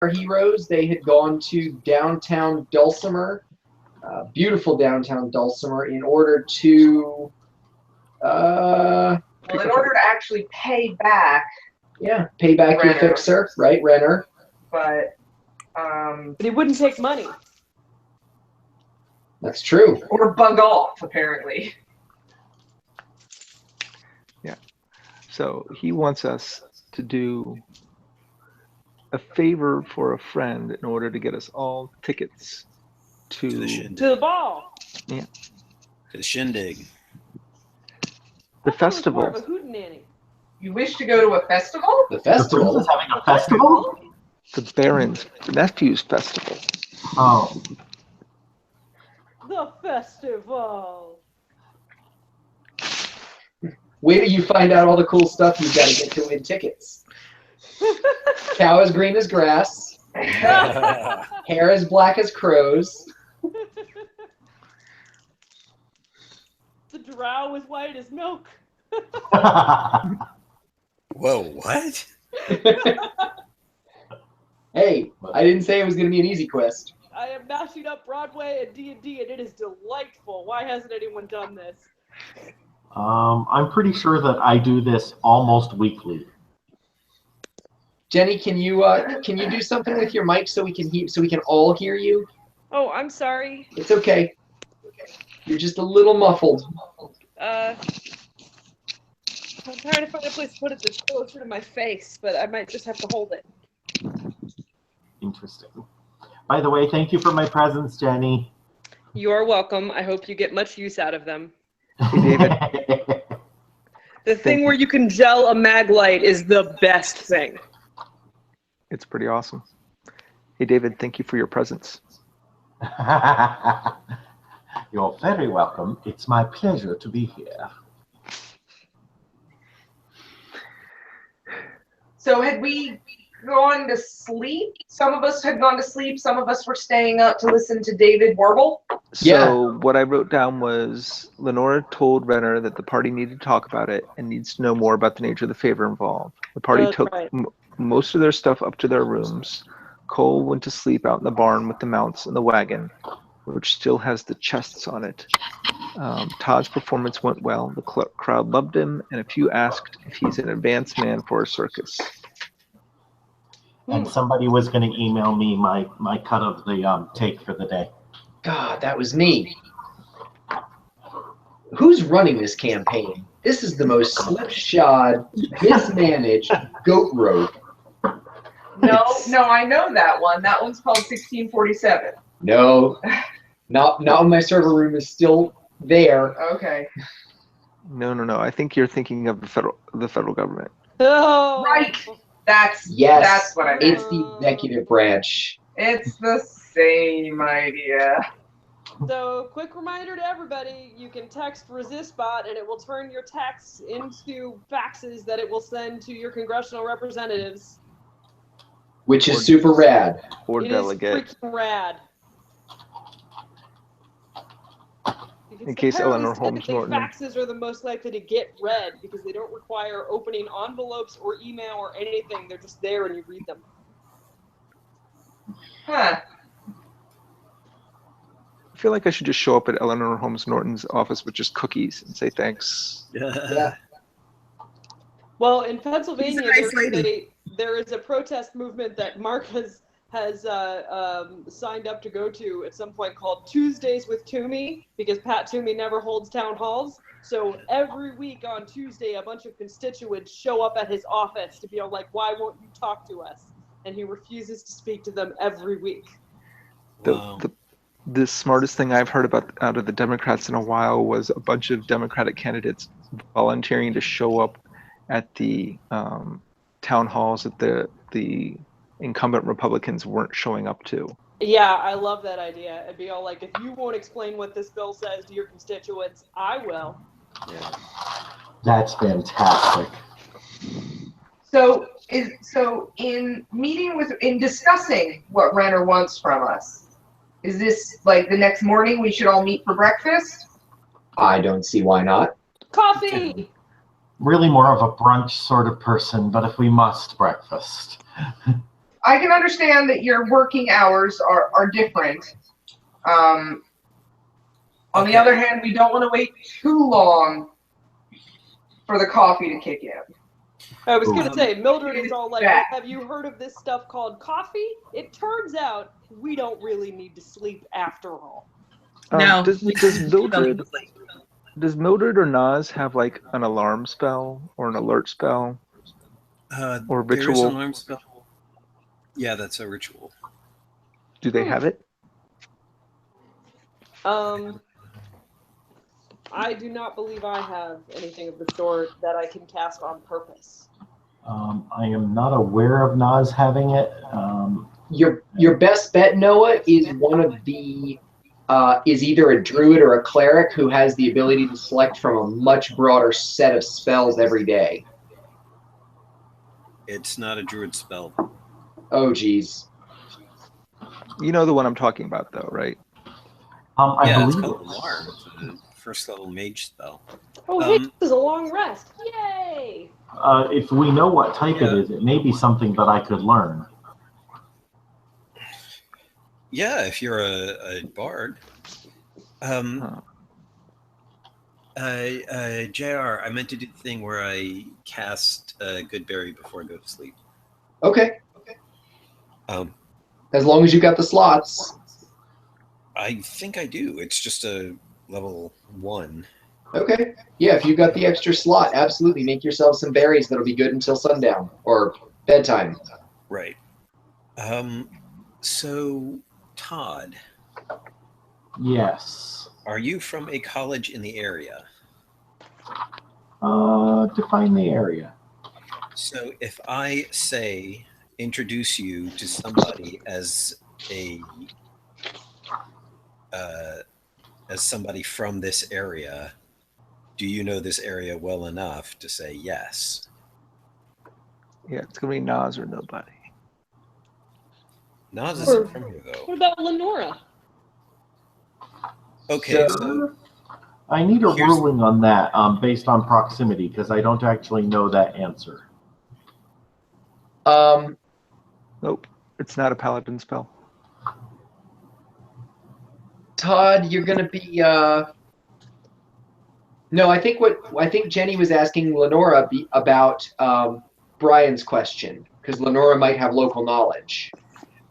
our heroes. They had gone to downtown Dulcimer, beautiful downtown Dulcimer, in order to in order to actually pay back. Yeah, pay back your fixer, right, Renner? But he wouldn't take money. That's true. Or bug off, apparently. Yeah. So he wants us to do a favor for a friend in order to get us all tickets to the ball. Yeah. To the shindig. The festival. More of a hootenanny. You wish to go to a festival? The festival? The having a festival? The Baron's Nephew's Festival. Oh. The festival. Wait till you find out all the cool stuff you've got to get to win tickets. Cow as green as grass. Hair as black as crows. The drow as white as milk. Whoa, what? Hey, I didn't say it was going to be an easy quest. I am mashing up Broadway and D&D, and it is delightful. Why hasn't anyone done this? I'm pretty sure that I do this almost weekly. Jenny, can you do something with your mic so we can all hear you? Oh, I'm sorry. It's okay. You're just a little muffled. I'm trying to find a place to put it that's closer to my face, but I might just have to hold it. Interesting. By the way, thank you for my presents, Jenny. You're welcome. I hope you get much use out of them. Hey, David. The thing where you can gel a mag light is the best thing. It's pretty awesome. Hey, David, thank you for your presents. You're very welcome. It's my pleasure to be here. So had we gone to sleep? Some of us had gone to sleep. Some of us were staying up to listen to David warble. So what I wrote down was Lenora told Renner that the party needed to talk about it and needs to know more about the nature of the favor involved. The party took most of their stuff up to their rooms. Cole went to sleep out in the barn with the mounts and the wagon, which still has the chests on it. Todd's performance went well. The crowd loved him, and a few asked if he's an advanced man for a circus. And somebody was going to email me my cut of the take for the day. God, that was me. Who's running this campaign? This is the most slipshod, mismanaged goat road. No, I know that one. That one's called 1647. No, not when my server room is still there. Okay. No. I think you're thinking of the federal government. Oh. Right. That's what I meant. It's the executive branch. It's the same idea. So, quick reminder to everybody, you can text ResistBot and it will turn your texts into faxes that it will send to your congressional representatives. Which is super rad. Or delegate. It is freaking rad. In case Eleanor Holmes Norton. Faxes are the most likely to get read because they don't require opening envelopes or email or anything. They're just there and you read them. Huh. I feel like I should just show up at Eleanor Holmes Norton's office with just cookies and say thanks. Yeah. Well, in Pennsylvania, there is a protest movement that Mark has signed up to go to at some point called Tuesdays with Toomey, because Pat Toomey never holds town halls. So every week on Tuesday, a bunch of constituents show up at his office to be like, why won't you talk to us? And he refuses to speak to them every week. The smartest thing I've heard out of the Democrats in a while was a bunch of Democratic candidates volunteering to show up at the town halls that the incumbent Republicans weren't showing up to. Yeah, I love that idea. It'd be all like, if you won't explain what this bill says to your constituents, I will. Yeah. That's fantastic. So in discussing what Renner wants from us, is this like the next morning we should all meet for breakfast? I don't see why not. Coffee! Really more of a brunch sort of person, but if we must, breakfast. I can understand that your working hours are different. On the other hand, we don't want to wait too long for the coffee to kick in. I was going to say, Mildred is all like, bad. have you heard of this stuff called coffee? It turns out we don't really need to sleep after all. No. Does Mildred or Nas have like an alarm spell or an alert spell or There is ritual? an alarm spell. Yeah, that's a ritual. Do they have it? I do not believe I have anything of the sort that I can cast on purpose. I am not aware of Nas having it. Your best bet, Noah, is one of the is either a druid or a cleric who has the ability to select from a much broader set of spells every day. It's not a druid spell. Oh, geez. You know the one I'm talking about, though, right? I Yeah, it's believe called Alarm. It's a first level mage spell. Oh, hey, this is a long rest. Yay! if we know what type it is, it may be something that I could learn. Yeah, if you're a bard. JR, I meant to do the thing where I cast Goodberry before I go to sleep. Okay. As long as you got the slots. I think I do. It's just a level 1. Okay. Yeah, if you got the extra slot, absolutely make yourself some berries that'll be good until sundown or bedtime. Right. So, Todd. Yes. Are you from a college in the area? Define the area. So if I say introduce you to somebody as somebody from this area, do you know this area well enough to say yes? Yeah, it's gonna be Nas or nobody. Nas isn't from here though. What about Lenora? Okay, So I need a ruling on that based on proximity because I don't actually know that answer. Nope, it's not a paladin spell. Todd, you're gonna be no, I think Jenny was asking Lenora about Brian's question, because Lenora might have local knowledge.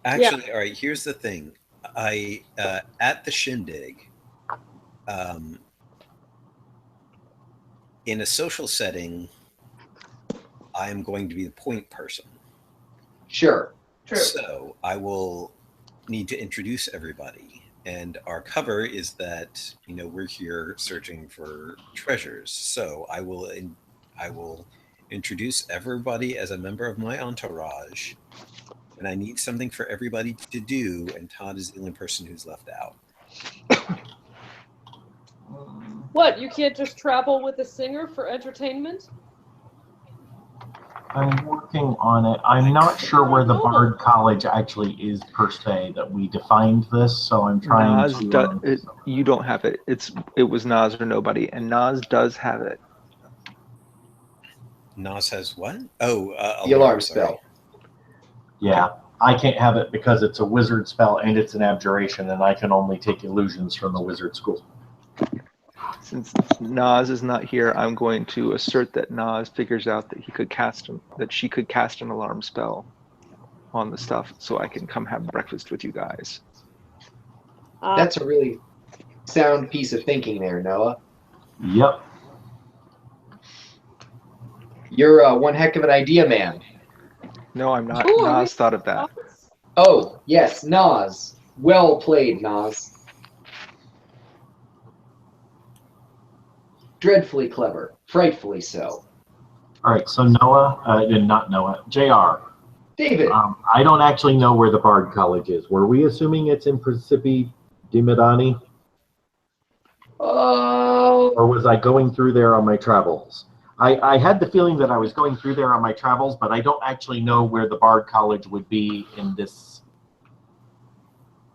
actually, all right, here's the thing. I at the shindig, in a social setting, I am going to be the point person. Sure. True. So I will need to introduce everybody. And our cover is that, we're here searching for treasures. So I will introduce everybody as a member of my entourage. And I need something for everybody to do. And Todd is the only person who's left out. What, you can't just travel with a singer for entertainment? I'm working on it. I'm not sure where the Bard College actually is per se that we defined this, so I'm trying to. You don't have it. It was Nas or nobody, and Nas does have it. Nas has what? Oh, the alarm spell. Yeah, I can't have it because it's a wizard spell and it's an abjuration, and I can only take illusions from the wizard school. Since Nas is not here, I'm going to assert that Nas figures out that she could cast an alarm spell on the stuff, so I can come have breakfast with you guys. That's a really sound piece of thinking there, Noah. Yep. You're one heck of an idea, man. No, I'm not. Nas thought of that. Oh, yes, Nas. Well played, Nas. Dreadfully clever. Frightfully so. All right, so Noah, not Noah, JR. David. I don't actually know where the Bard College is. Were we assuming it's in Principi di Medani? Oh. Or was I going through there on my travels? I had the feeling that I was going through there on my travels, but I don't actually know where the Bard College would be in this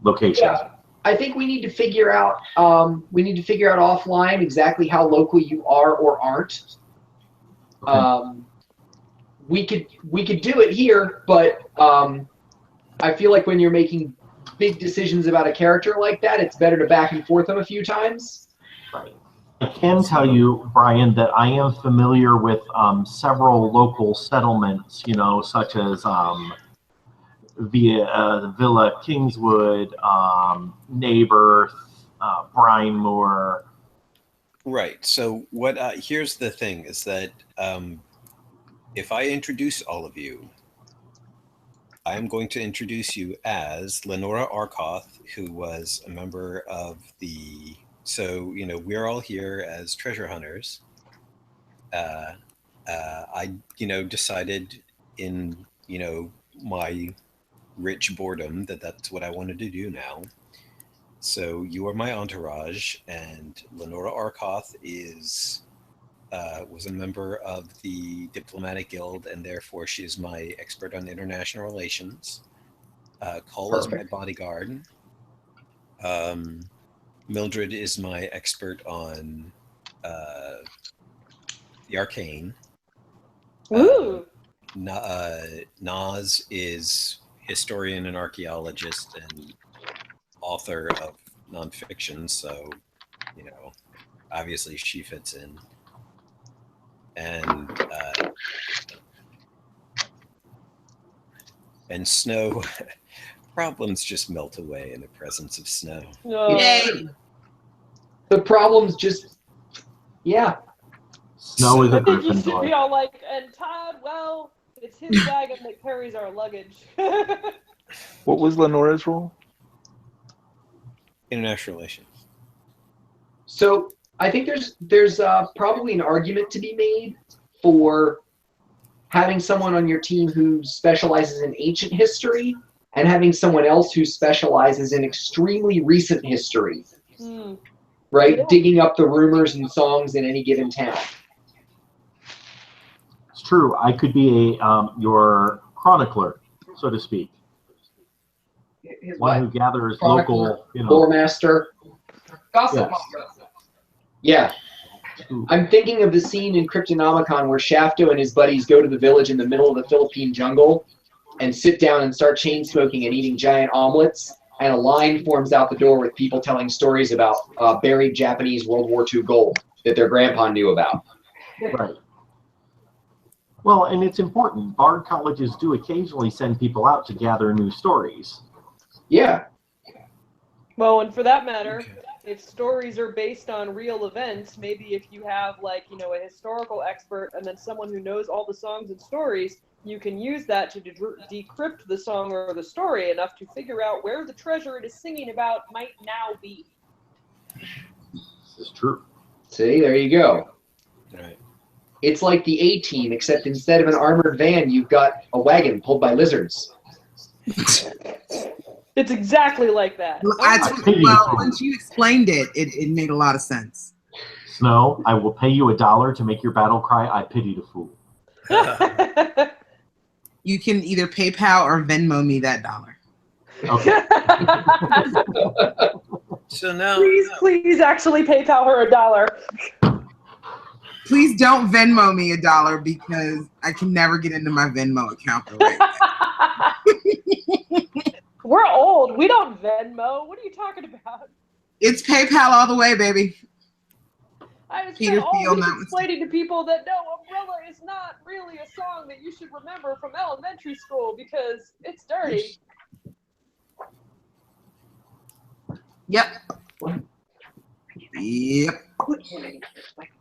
location. Yeah. I think we need to figure out offline exactly how local you are or aren't. Okay. We could do it here, but I feel like when you're making big decisions about a character like that, it's better to back and forth them a few times. Right. I can tell you, Brian, that I am familiar with several local settlements, such as Villa Kingswood, Neighbor, Brinemoor. Right. So what? Here's the thing: is that if I introduce all of you, I am going to introduce you as Lenora Arkoth, who was a member of the. So we're all here as treasure hunters. I decided in my rich boredom that that's what I wanted to do now. So you are my entourage, and Lenora Arkoth was a member of the Diplomatic Guild, and therefore she is my expert on international relations. Cole is my bodyguard. Mildred is my expert on the arcane. Ooh. Naz is historian and archaeologist and author of nonfiction, so obviously she fits in. And Snow, problems just melt away in the presence of Snow. Yay! The problems just, yeah. Snow is a I think you should Gryffindor. be all like, and Todd, well, it's his wagon that carries our luggage. What was Lenora's role? International relations. So I think there's probably an argument to be made for having someone on your team who specializes in ancient history and having someone else who specializes in extremely recent history, right? Yeah. Digging up the rumors and songs in any given town. It's true. I could be your chronicler, so to speak. His One what? who gathers Chronicler, local, lore master. Gossip Yes. monger. Yeah. I'm thinking of the scene in Cryptonomicon where Shafto and his buddies go to the village in the middle of the Philippine jungle and sit down and start chain smoking and eating giant omelets, and a line forms out the door with people telling stories about buried Japanese World War II gold that their grandpa knew about. Right. Well, and it's important. Bard colleges do occasionally send people out to gather new stories. Yeah. Well, and for that matter, if stories are based on real events, maybe if you have a historical expert and then someone who knows all the songs and stories, you can use that to decrypt the song or the story enough to figure out where the treasure it is singing about might now be. This is true. See, there you go. Right. It's like the A-Team, except instead of an armored van, you've got a wagon pulled by lizards. It's exactly like that. Well, once you explained it, it made a lot of sense. Snow, I will pay you $1 to make your battle cry, I pity the fool. You can either PayPal or Venmo me that $1. Okay. So now, please actually PayPal her $1. Please don't Venmo me $1 because I can never get into my Venmo account the right way. We're old. We don't Venmo. What are you talking about? It's PayPal all the way, baby. I was Peter always Thiel, not explaining to people that no, Umbrella is not really a song that you should remember from elementary school because it's dirty. Yep. What? Yep.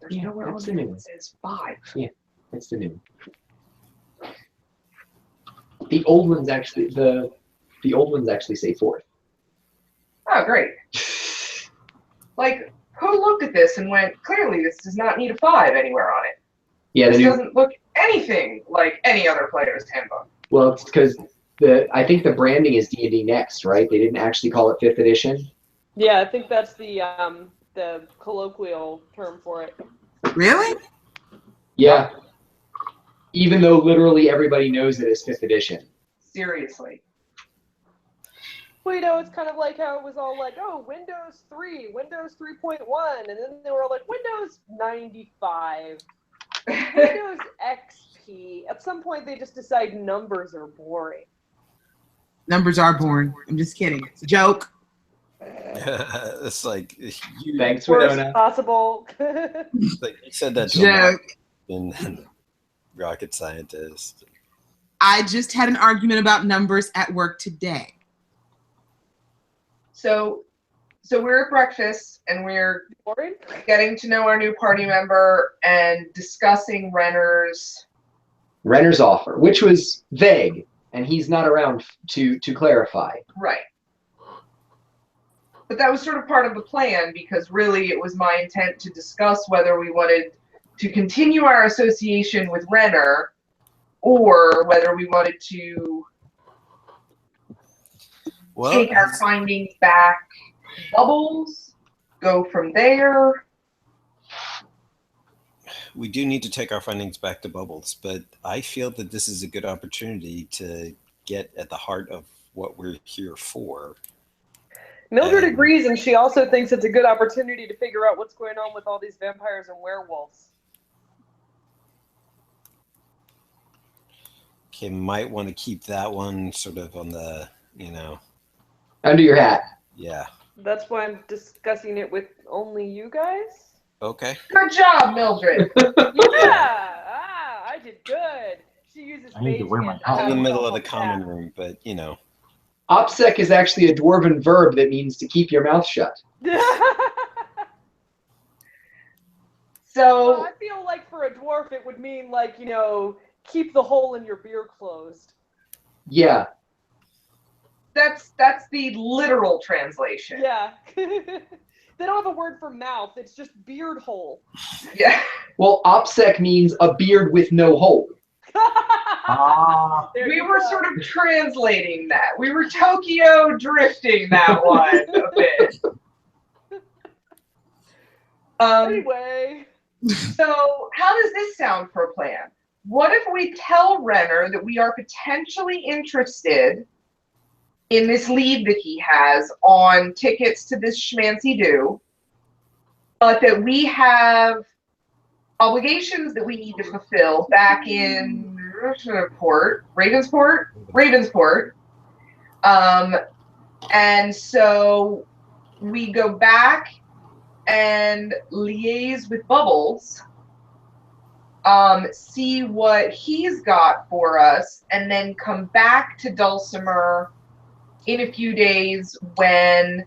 There's nowhere on there that says 5. Yeah, that's the new. The old ones actually the old ones actually say 4th. Oh, great. Like, who looked at this and went, clearly this does not need a 5 anywhere on it? Yeah, This doesn't look anything like any other player's handbook. Well, it's because I think the branding is D&D Next, right? They didn't actually call it 5th edition. Yeah, I think that's the colloquial term for it. Really? Yeah. Even though literally everybody knows it as 5th edition. Seriously. Well, it's kind of like how it was all like, oh, Windows 3, Windows 3.1, and then they were like, Windows 95, Windows XP. At some point, they just decide numbers are boring. Numbers are born. I'm just kidding. It's a joke. It's like you, Thanks, Worst Winona. possible. like you said that to Joke. a rocket scientist. I just had an argument about numbers at work today. So we're at breakfast and we're getting to know our new party member and discussing Renner's offer, which was vague, and he's not around to clarify. Right. But that was sort of part of the plan because really it was my intent to discuss whether we wanted to continue our association with Renner or whether we wanted to take our findings back, Bubbles, go from there. We do need to take our findings back to Bubbles, but I feel that this is a good opportunity to get at the heart of what we're here for. Mildred agrees, and she also thinks it's a good opportunity to figure out what's going on with all these vampires and werewolves. Okay, might want to keep that one sort of on the, Under your hat. Yeah. That's why I'm discussing it with only you guys. Okay. Good job, Mildred. Yeah, I did good. She uses. I need to wear my hat. In the middle of the common room, but OPSEC is actually a dwarven verb that means to keep your mouth shut. So well, I feel like for a dwarf it would mean like, keep the hole in your beard closed. Yeah. that's the literal translation. Yeah. They don't have a word for mouth, it's just beard hole. Yeah. Well, OPSEC means a beard with no hole. We were sort of translating that. We were Tokyo drifting that one a bit. Anyway. So how does this sound for a plan? What if we tell Renner that we are potentially interested in this lead that he has on tickets to this schmancy do, but that we have obligations that we need to fulfill back in Ravensport. And so we go back and liaise with Bubbles, see what he's got for us, and then come back to Dulcimer in a few days when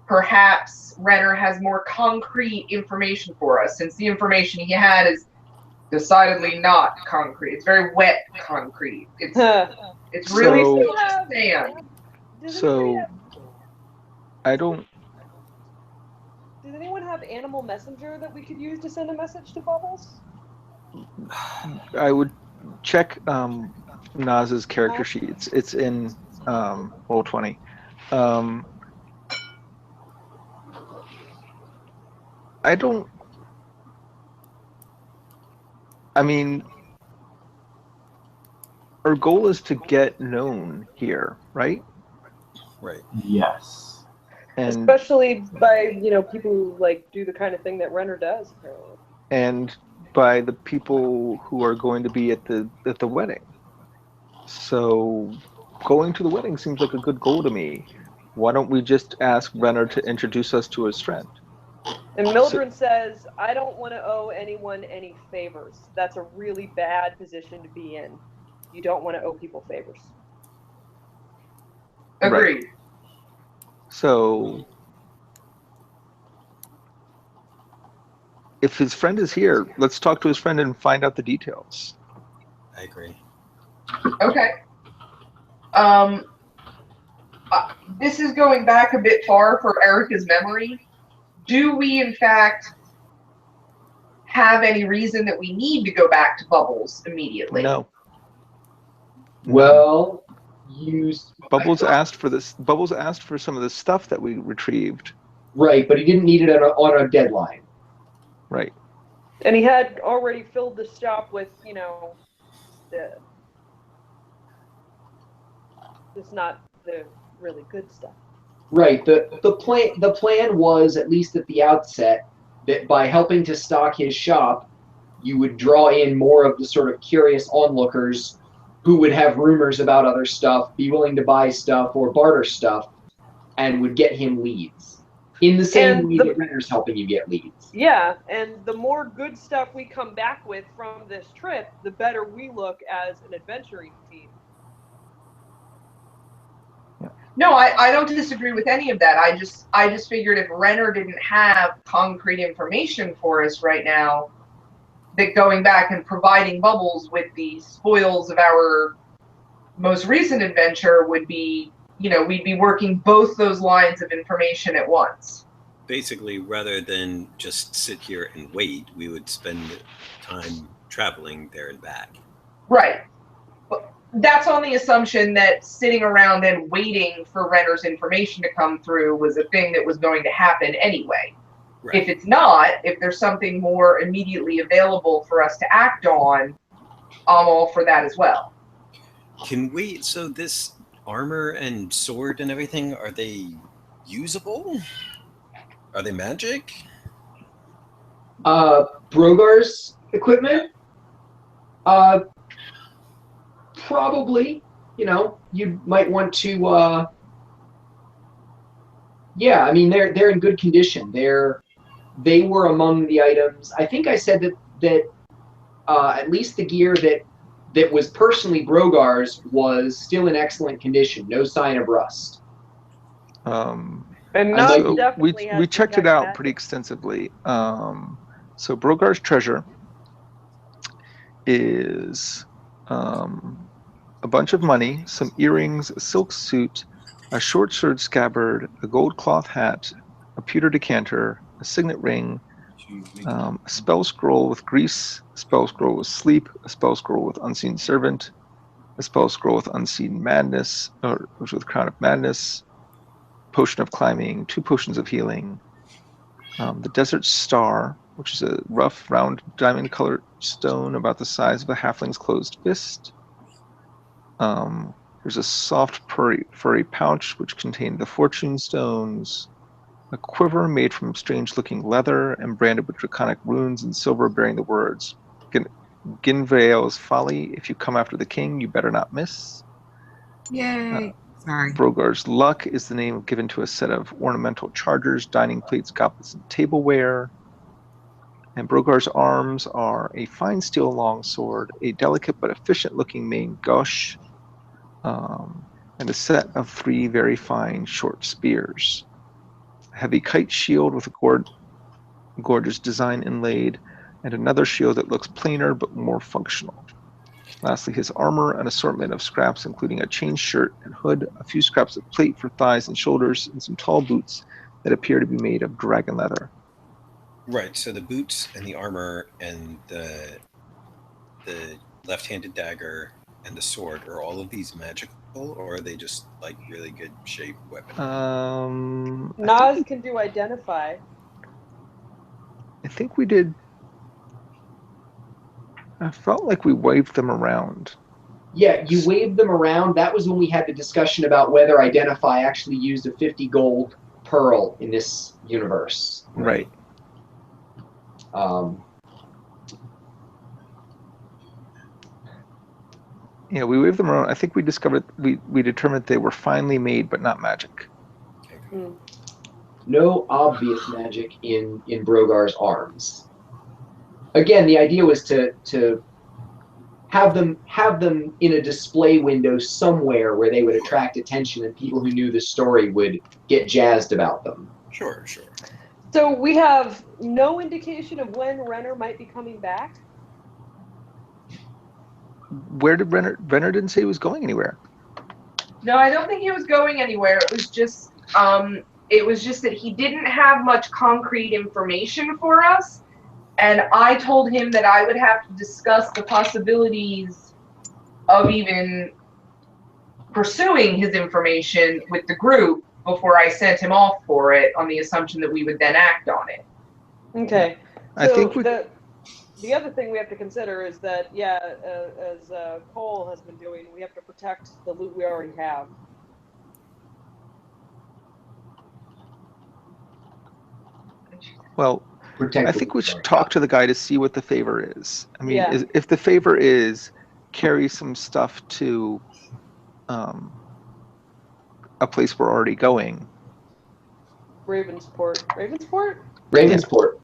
perhaps Renner has more concrete information for us, since the information he had is decidedly not concrete. It's very wet concrete. It's really sand. So I don't. Does anyone have Animal Messenger that we could use to send a message to Bubbles? I would check Naz's character sheets. It's in Roll20. I don't. I mean, our goal is to get known here, right? Right. Yes. And especially by people who do the kind of thing that Renner does, apparently. And by the people who are going to be at the wedding. So going to the wedding seems like a good goal to me. Why don't we just ask Renner to introduce us to his friend? And Mildred says, I don't want to owe anyone any favors. That's a really bad position to be in. You don't want to owe people favors. Agreed. Right. So if his friend is here, let's talk to his friend and find out the details. I agree. Okay. This is going back a bit far for Erica's memory. Do we, in fact, have any reason that we need to go back to Bubbles immediately? No. Well, Bubbles asked for this. Bubbles asked for some of the stuff that we retrieved. Right, but he didn't need it on a deadline. Right. And he had already filled the shop with, it's not the really good stuff. Right. The plan was, at least at the outset, that by helping to stock his shop, you would draw in more of the sort of curious onlookers who would have rumors about other stuff, be willing to buy stuff or barter stuff, and would get him leads. In the same way that Renner's helping you get leads. Yeah, and the more good stuff we come back with from this trip, the better we look as an adventuring team. No, I don't disagree with any of that. I just figured if Renner didn't have concrete information for us right now, that going back and providing Bubbles with the spoils of our most recent adventure would be, we'd be working both those lines of information at once. Basically, rather than just sit here and wait, we would spend time traveling there and back. Right. But that's on the assumption that sitting around and waiting for Renner's information to come through was a thing that was going to happen anyway. Right. If it's not, if there's something more immediately available for us to act on, I'm all for that as well. Can we, so this armor and sword and everything, are they usable? Are they magic? Brogar's equipment? Probably. You might want to. Yeah, I mean they're in good condition. They were among the items. I think I said that at least the gear that was personally Brogar's was still in excellent condition. No sign of rust. And so we checked it out pretty extensively. So Brogar's treasure is a bunch of money, some earrings, a silk suit, a short sword scabbard, a gold cloth hat, a pewter decanter, a signet ring, a spell scroll with grease, a spell scroll with sleep, a spell scroll with unseen servant, a spell scroll with unseen madness, or with crown of madness, potion of climbing, 2 potions of healing, the desert star, which is a rough, round, diamond-colored stone about the size of a halfling's closed fist. There's a soft, furry pouch which contained the fortune stones, a quiver made from strange-looking leather and branded with draconic runes in silver bearing the words, Ginvael's folly, if you come after the king, you better not miss. Yay. Sorry. Brogar's luck is the name given to a set of ornamental chargers, dining plates, goblets, and tableware. And Brogar's arms are a fine steel longsword, a delicate but efficient-looking main gauche, and a set of 3 very fine short spears. A heavy kite shield with a gorgeous design inlaid, and another shield that looks plainer but more functional. Lastly, his armor, an assortment of scraps including a chain shirt and hood, a few scraps of plate for thighs and shoulders, and some tall boots that appear to be made of dragon leather. Right, so the boots and the armor and the left-handed dagger and the sword, are all of these magical, or are they just like really good shape weapons? Nas can do identify. I think we did. I felt like we waved them around. Yeah, you waved them around. That was when we had the discussion about whether Identify actually used a 50 gold pearl in this universe. Right. Yeah, we waved them around. I think we discovered, we determined they were finely made, but not magic. No obvious magic in Brogar's arms. Again, the idea was to have them in a display window somewhere where they would attract attention and people who knew the story would get jazzed about them. Sure. So we have no indication of when Renner might be coming back? Where did Renner didn't say he was going anywhere. No, I don't think he was going anywhere. It was just that he didn't have much concrete information for us. And I told him that I would have to discuss the possibilities of even pursuing his information with the group before I sent him off for it, on the assumption that we would then act on it. Okay. I think the other thing we have to consider is that, as Cole has been doing, we have to protect the loot we already have. Well, I think we should talk to the guy to see what the favor is. I mean, if the favor is carry some stuff to a place we're already going. Ravensport. Ravensport? Ravensport.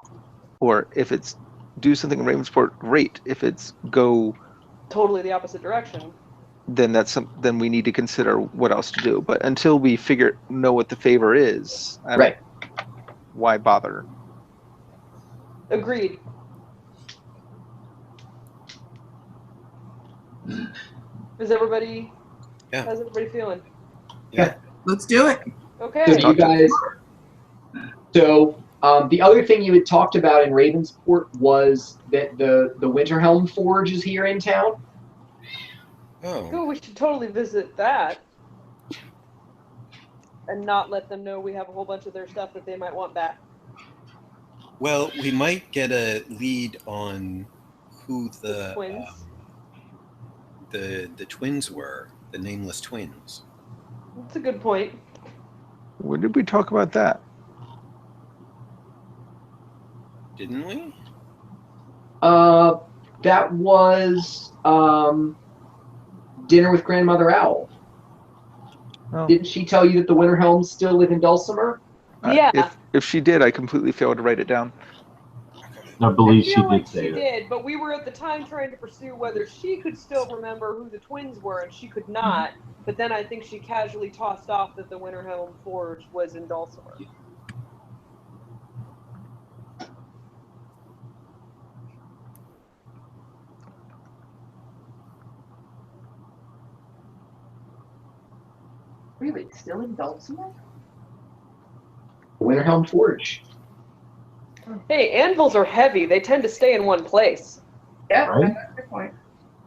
Or if it's do something in Ravensport, great. If it's go totally the opposite direction, then then we need to consider what else to do. But until we know what the favor is, right? Why bother? Agreed. Is everybody? Yeah. How's everybody feeling? Yeah. Let's do it. Okay. So do you guys? So the other thing you had talked about in Ravensport was that the Winterhelm Forge is here in town. Oh, we should totally visit that. And not let them know we have a whole bunch of their stuff that they might want back. Well, we might get a lead on who the twins. The twins were, the nameless twins. That's a good point. When did we talk about that? Didn't we? That was dinner with Grandmother Owl. Oh. Didn't she tell you that the Winterhelms still live in Dulcimer? Yeah. If she did, I completely failed to write it down. I believe she like did say that. She did, but we were at the time trying to pursue whether she could still remember who the twins were, and she could not. But then I think she casually tossed off that the Winterhelm Forge was in Dulcimer. Really? Still in Dulcimer? Winterhelm Forge. Hey, anvils are heavy. They tend to stay in one place. Yeah, Right? that's a good point.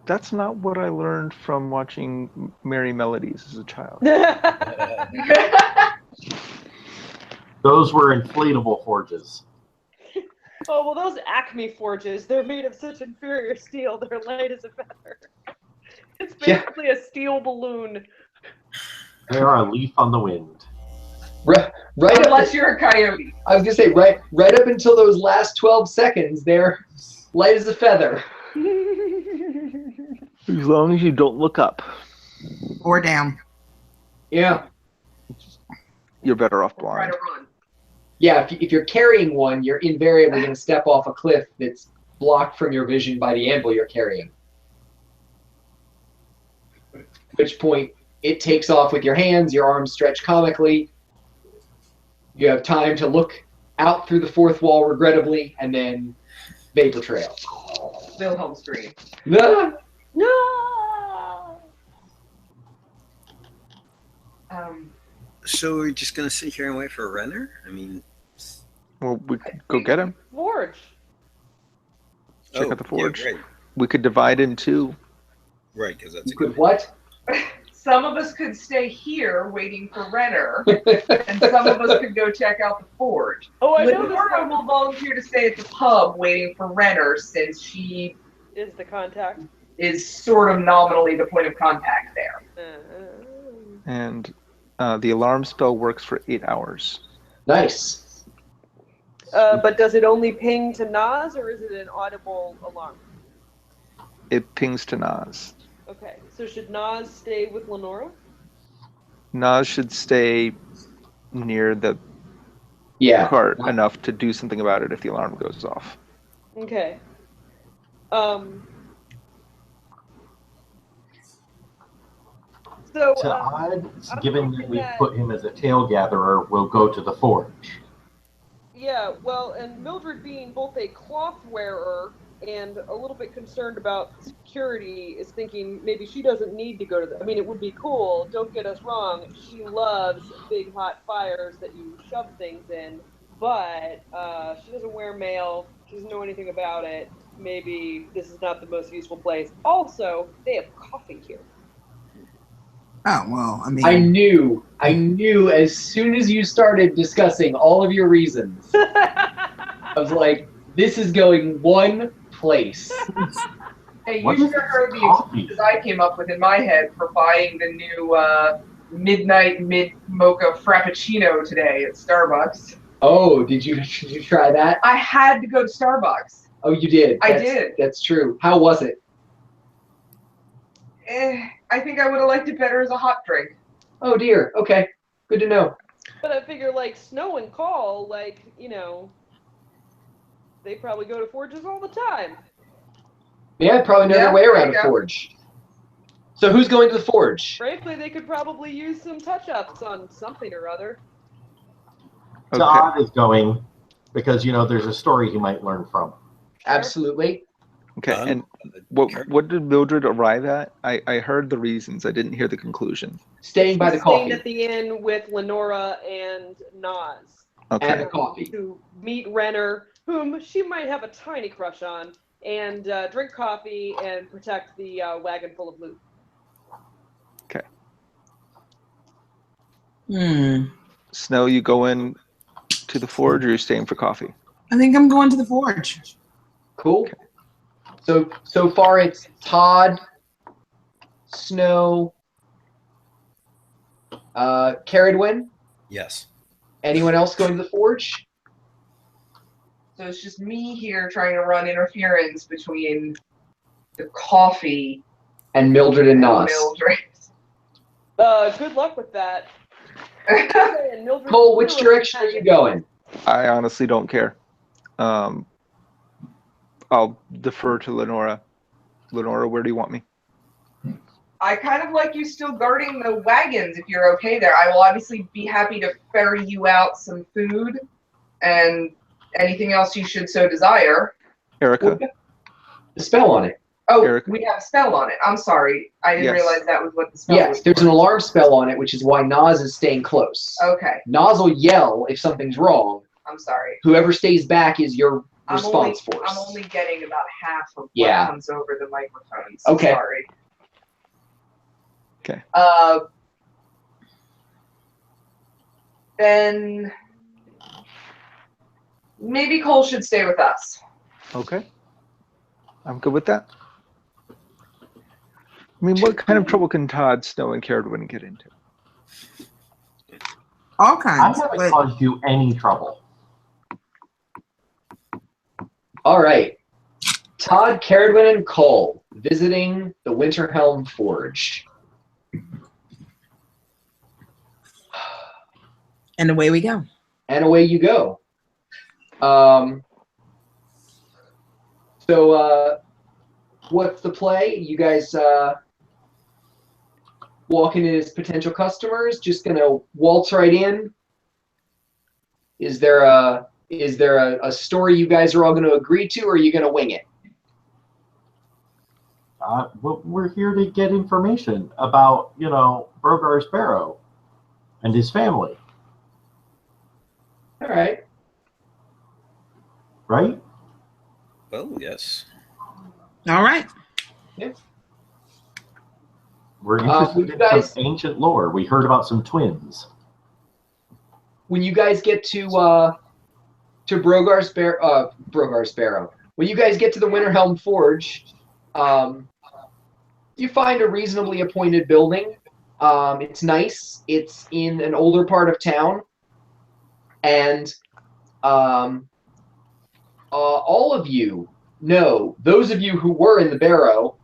That's not what I learned from watching Merry Melodies as a child. Those were inflatable forges. Oh, well, those Acme forges, they're made of such inferior steel. They're light as a feather. It's basically a steel balloon. They are a leaf on the wind. Right Unless you're a coyote. I was gonna say right up until those last 12 seconds, they're light as a feather. As long as you don't look up, Or down. Yeah. you're better off Try blind. to run. Yeah, if you're carrying one, you're invariably going to step off a cliff that's blocked from your vision by the anvil you're carrying. At which point, it takes off with your hands, your arms stretch comically. You have time to look out through the fourth wall regrettably, and then vapor trail. Wilhelm scream. No! No! So we're just going to sit here and wait for a runner? I mean... Well, we could go get him. Forge. Check out the forge. Yeah, right. We could divide in two. Right, because that's You could what? Some of us could stay here waiting for Renner, and some of us could go check out the forge. Oh, I know this Lenora one will volunteer to stay at the pub waiting for Renner, since she is the contact. is sort of nominally the point of contact there. And the alarm spell works for 8 hours. Nice. But does it only ping to Nas, or is it an audible alarm? It pings to Nas. Okay, so should Nas stay with Lenora? Nas should stay near the cart enough to do something about it if the alarm goes off. Okay. To Odd, given that we put him as a tail gatherer, we'll go to the forge. Yeah, well, and Mildred being both a cloth wearer and a little bit concerned about security is thinking maybe she doesn't need to go to the... I mean, it would be cool, don't get us wrong. She loves big hot fires that you shove things in, but she doesn't wear mail, she doesn't know anything about it. Maybe this is not the most useful place. Also, they have coffee here. Oh, well, I mean... I knew as soon as you started discussing all of your reasons, I was like, this is going one place. Hey, What you is should have heard the coffee? excuses I came up with in my head for buying the new midnight mid-mocha frappuccino today at Starbucks. Oh, did you try that? I had to go to Starbucks. Oh, you did? I did. That's true. How was it? I think I would have liked it better as a hot drink. Oh dear. Okay. Good to know. But I figure, like, Snow and Call, like, you know, they probably go to Forges all the time. Yeah, probably know Yeah, their way there around you a go. forge. So who's going to the forge? Frankly, they could probably use some touch-ups on something or other. Okay. Todd is going because, you know, there's a story he might learn from. Absolutely. Okay. And what did Mildred arrive at? I heard the reasons. I didn't hear the conclusion. Staying by the Staying coffee. at the inn with Lenora and Nas. Okay. And the coffee. To meet Renner, whom she might have a tiny crush on, and drink coffee and protect the wagon full of loot. Okay. I Snow, you going to the forge or you're staying for coffee? think I'm going to the forge. Cool. Okay. So far it's Todd, Snow, Caradwin. Yes. Anyone else going to the forge? So it's just me here trying to run interference between the coffee and Mildred and Nas. Mildred. Good luck with that. Cole, which direction are you going? I honestly don't care. I'll defer to Lenora. Lenora, where do you want me? I kind of like you still guarding the wagons if you're okay there. I will obviously be happy to ferry you out some food and anything else you should so desire. Erica? The spell on it. Oh, Erica? we have a spell on it. I'm sorry. I didn't realize that was what the spell was. Yes, there's an alarm spell on it, which is why Nas is staying close. Okay. Nas will yell if something's wrong. I'm sorry. Whoever stays back is your response force. I'm only getting about half of what comes over the microphone. So okay. Sorry. Okay. Then maybe Cole should stay with us. Okay. I'm good with that. I mean, what kind of trouble can Todd, Snow, and Caradwin get into? All kinds. I haven't caused you any trouble. All right. Todd, Caradwin, and Cole visiting the Winterhelm Forge. And away we go. And away you go. So what's the play? You guys walking in as potential customers, just gonna waltz right in? Is there a story you guys are all gonna agree to, or are you gonna wing it? Well, we're here to get information about, you know, Brogar Sparrow and his family. All right. Right? Oh, yes. All right. Yeah. We're interested in some ancient lore. We heard about some twins. When you guys get to Brogar Sparrow, when you guys get to the Winterhelm Forge, you find a reasonably appointed building. It's nice. It's in an older part of town, and all of you know, those of you who were in the barrow,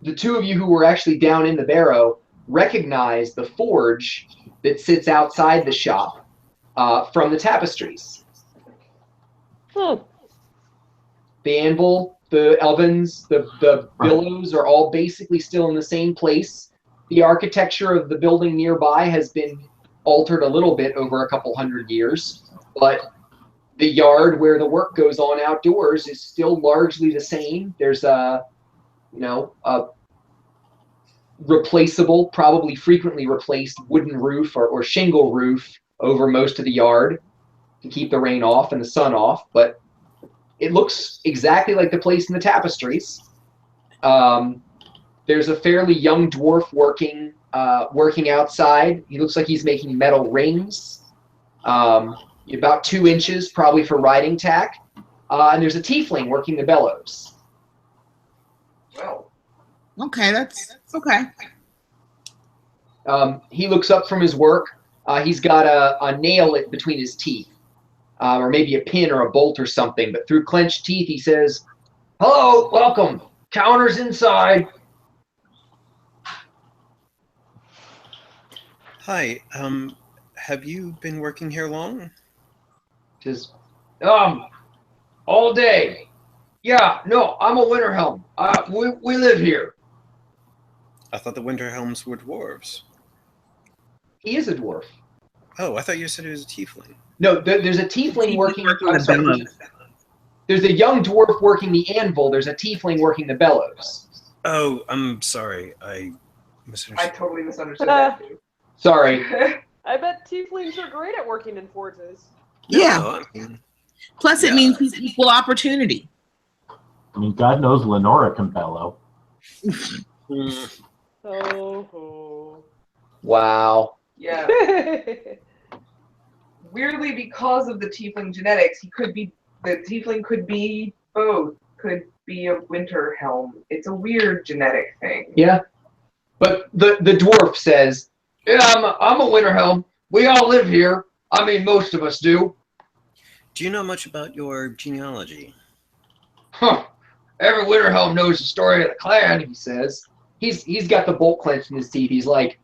the two of you who were actually down in the barrow, recognize the forge that sits outside the shop from the tapestries. Oh. The anvil, the ovens, the billows are all basically still in the same place. The architecture of the building nearby has been altered a little bit over a couple hundred years, but the yard where the work goes on outdoors is still largely the same. There's a replaceable, probably frequently replaced wooden roof or shingle roof over most of the yard to keep the rain off and the sun off, but it looks exactly like the place in the tapestries. There's a fairly young dwarf working outside. He looks like he's making metal rings, about 2 inches, probably for riding tack. And there's a tiefling working the bellows. Well, okay, that's okay. He looks up from his work. He's got a nail between his teeth, or maybe a pin or a bolt or something. But through clenched teeth, he says, "Hello, welcome. Counter's inside." Hi. Have you been working here long? Just, all day. Yeah, no, I'm a Winterhelm. We live here. I thought the Winterhelms were dwarves. He is a dwarf. Oh, I thought you said he was a tiefling. No, there's a tiefling working. I'm the sorry. bellows. There's a young dwarf working the anvil. There's a tiefling working the bellows. Oh, I'm sorry. I I misunderstood. totally misunderstood that too. Sorry. I bet tieflings are great at working in forges. Yeah. No, I mean, Plus, it Yeah. means he's equal opportunity. I mean, God knows Lenora can bellow. Oh. Wow. Yeah. Weirdly, because of the tiefling genetics, the tiefling could be both. Could be a Winterhelm. It's a weird genetic thing. Yeah. But the dwarf says, "Yeah, I'm a Winterhelm. We all live here. I mean, most of us do." do you know much about your genealogy? Huh. Every Winterhelm knows the story of the clan, he says. He's got the bolt clenched in his teeth. He's like,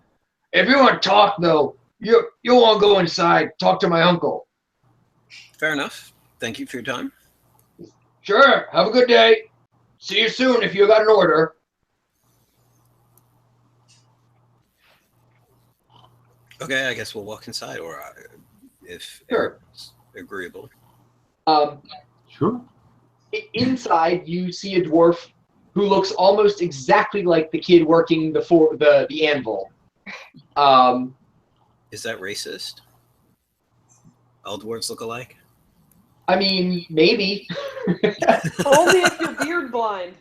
"If you want to talk, though, you want to go inside. Talk to my uncle." Fair enough. Thank you for your time. Sure. Have a good day. See you soon if you got an order. Okay, I guess we'll walk inside, or if Sure. Eric's agreeable. Sure. Inside, you see a dwarf who looks almost exactly like the kid working the anvil. Is that racist? All dwarves look alike? I mean, maybe. Only if you're beard blind.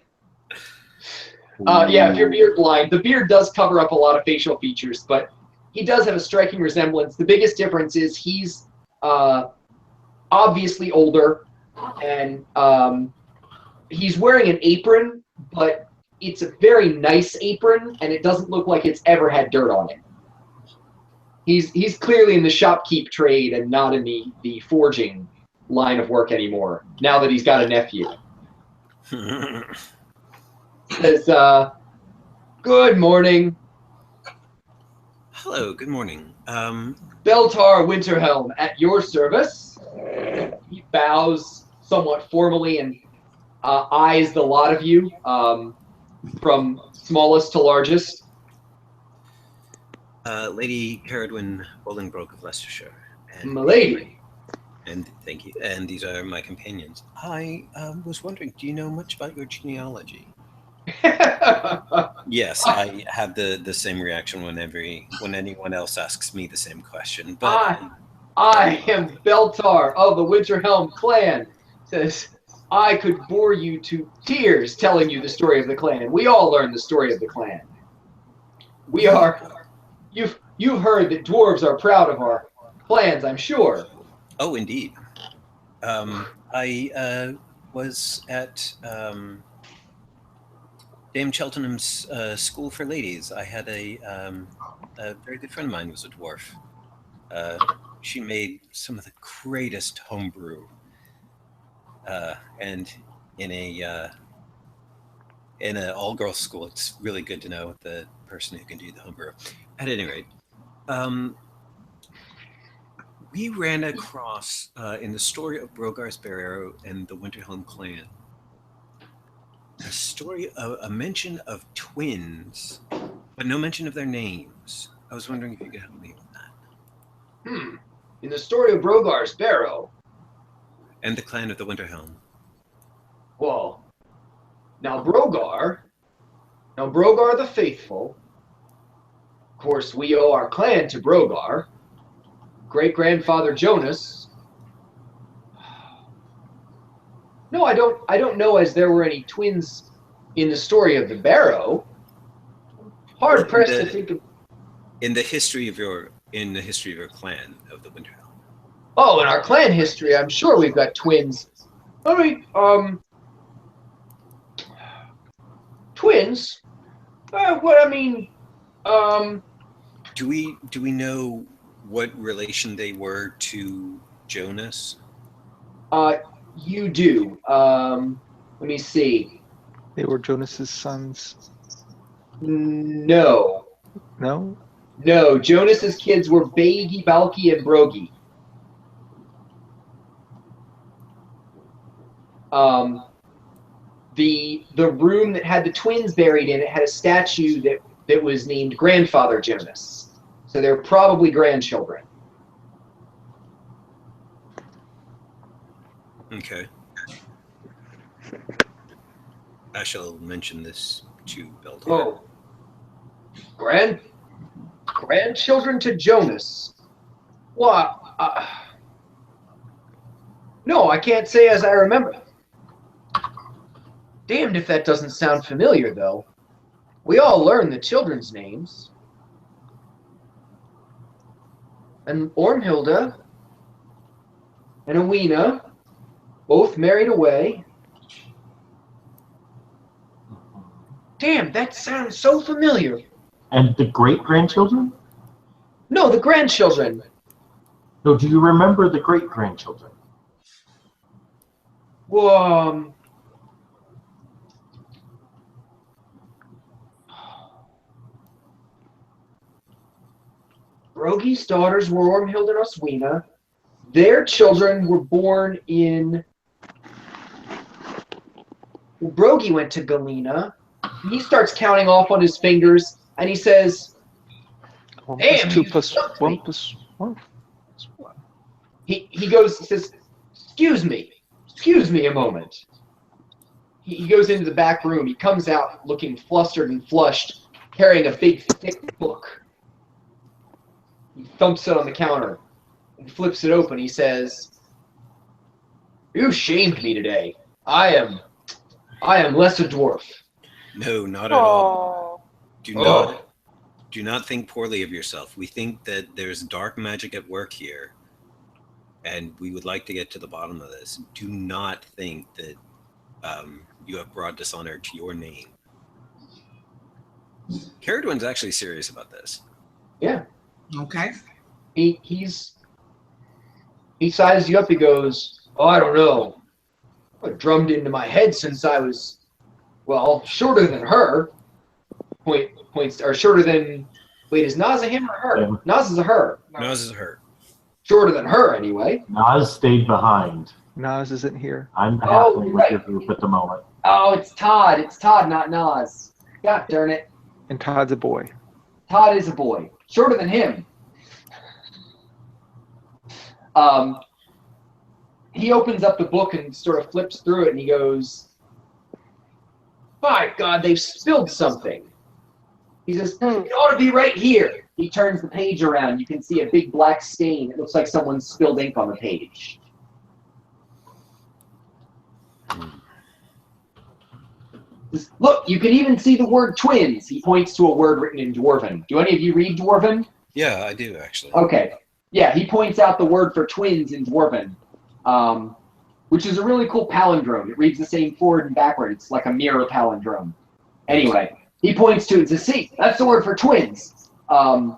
Yeah, if you're beard blind. The beard does cover up a lot of facial features, but he does have a striking resemblance. The biggest difference is he's obviously older, and he's wearing an apron, but it's a very nice apron, and it doesn't look like it's ever had dirt on it. He's clearly in the shopkeep trade and not in the forging line of work anymore, now that he's got a nephew. Says, "Good morning. Hello, good morning. Beltar Winterhelm at your service." He bows somewhat formally and eyes the lot of you, from smallest to largest. Lady Caradwyn Bolingbroke of Leicestershire. And Milady. And thank you. And these are my companions. I was wondering, do you know much about your genealogy? Yes, I have the same reaction when anyone else asks me the same question. But I am Beltar of the Winterhelm clan. Says, "I could bore you to tears telling you the story of the clan. We all learn the story of the clan. We are. You've heard that dwarves are proud of our clans, I'm sure." Oh, indeed. I was at Dame Cheltenham's school for ladies. I had a very good friend of mine was a dwarf. She made some of the greatest homebrew, and in an all-girls school, it's really good to know the person who can do the homebrew. At any rate, we ran across in the story of Brogar's Barrow and the Winterhelm clan a story of a mention of twins, but no mention of their names. I was wondering if you could help me with that. In the story of Brogar's Barrow. And the clan of the Winterhelm. Well, now Brogar the Faithful. Of course, we owe our clan to Brogar. Great-grandfather Jonas. No, I don't know as there were any twins in the story of the Barrow. Hard pressed to think of. In the history of your clan of the Winterhelm. Oh, in our clan history, I'm sure we've got twins. I mean, twins. Do we know what relation they were to Jonas? You do. Let me see. They were Jonas's sons. No. No? No, Jonas's kids were Bagi, Balki, and Brogi. The room that had the twins buried in it had a statue that was named Grandfather Jonas. So they're probably grandchildren. Okay. I shall mention this to Beldar. Oh, grandchildren to Jonas. What? No, I can't say as I remember. Damned if that doesn't sound familiar, though. We all learn the children's names. And Ormhilda and Awena both married away. Damn, that sounds so familiar. And the great-grandchildren? No, the grandchildren. No, do you remember the great-grandchildren? Well, Brogi's daughters were Ormhild and Oswina. Their children were born in... Brogi went to Galena. He starts counting off on his fingers, and he says, 1 Damn, plus 2 you plus stumped 1 me. plus 1. He goes, he says, excuse me a moment. He goes into the back room. He comes out looking flustered and flushed, carrying a big, thick book. He thumps it on the counter and flips it open. He says, you shamed me today. I am less a dwarf. No, not at all. Oh. Do not think poorly of yourself. We think that there's dark magic at work here, and we would like to get to the bottom of this. Do not think that you have brought dishonor to your name. Caradwin's actually serious about this. Yeah. Okay. He sizes you up. He goes, oh, I don't know. It drummed into my head since I was, well, shorter than her. Points, or shorter than, wait, is Naz a him or her? Yeah. Naz is a her. Naz is her. Shorter than her, anyway. Naz stayed behind. Naz isn't here. I'm Oh, happy with right. your group at the moment. Oh, it's Todd. It's Todd, not Naz. God darn it. And Todd's a boy. Todd is a boy. Shorter than him. He opens up the book and sort of flips through it, and he goes, by God, they've spilled something. He says, it ought to be right here. He turns the page around. You can see a big black stain. It looks like someone spilled ink on the page. Look, you can even see the word twins. He points to a word written in Dwarven. Do any of you read Dwarven? Yeah, I do, actually. Okay. Yeah, he points out the word for twins in Dwarven, which is a really cool palindrome. It reads the same forward and backward. It's like a mirror palindrome. Anyway, he points to it and says, see, that's the word for twins. And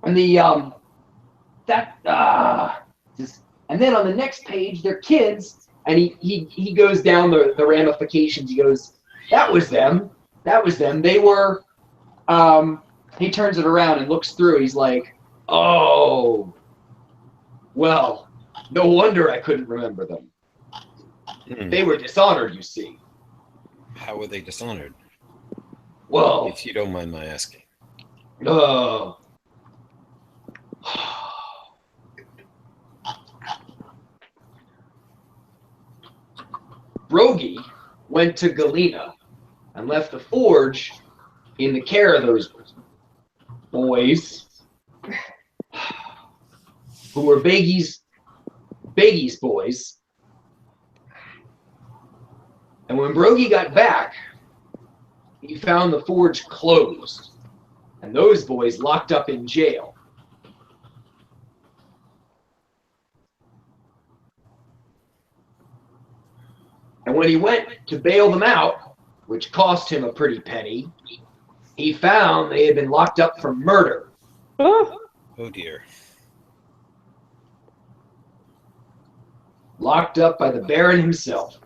then on the next page, they're kids, and he goes down the ramifications. He goes, that was them. That was them. They were, he turns it around and looks through. He's like, oh, well, no wonder I couldn't remember them. They were dishonored, you see. How were they dishonored? Well, if you don't mind my asking. Brogi went to Galena and left the forge in the care of those boys who were Bagi's boys. And when Brogi got back, he found the forge closed and those boys locked up in jail. And when he went to bail them out, which cost him a pretty penny, he found they had been locked up for murder. Oh dear. Locked up by the Baron himself.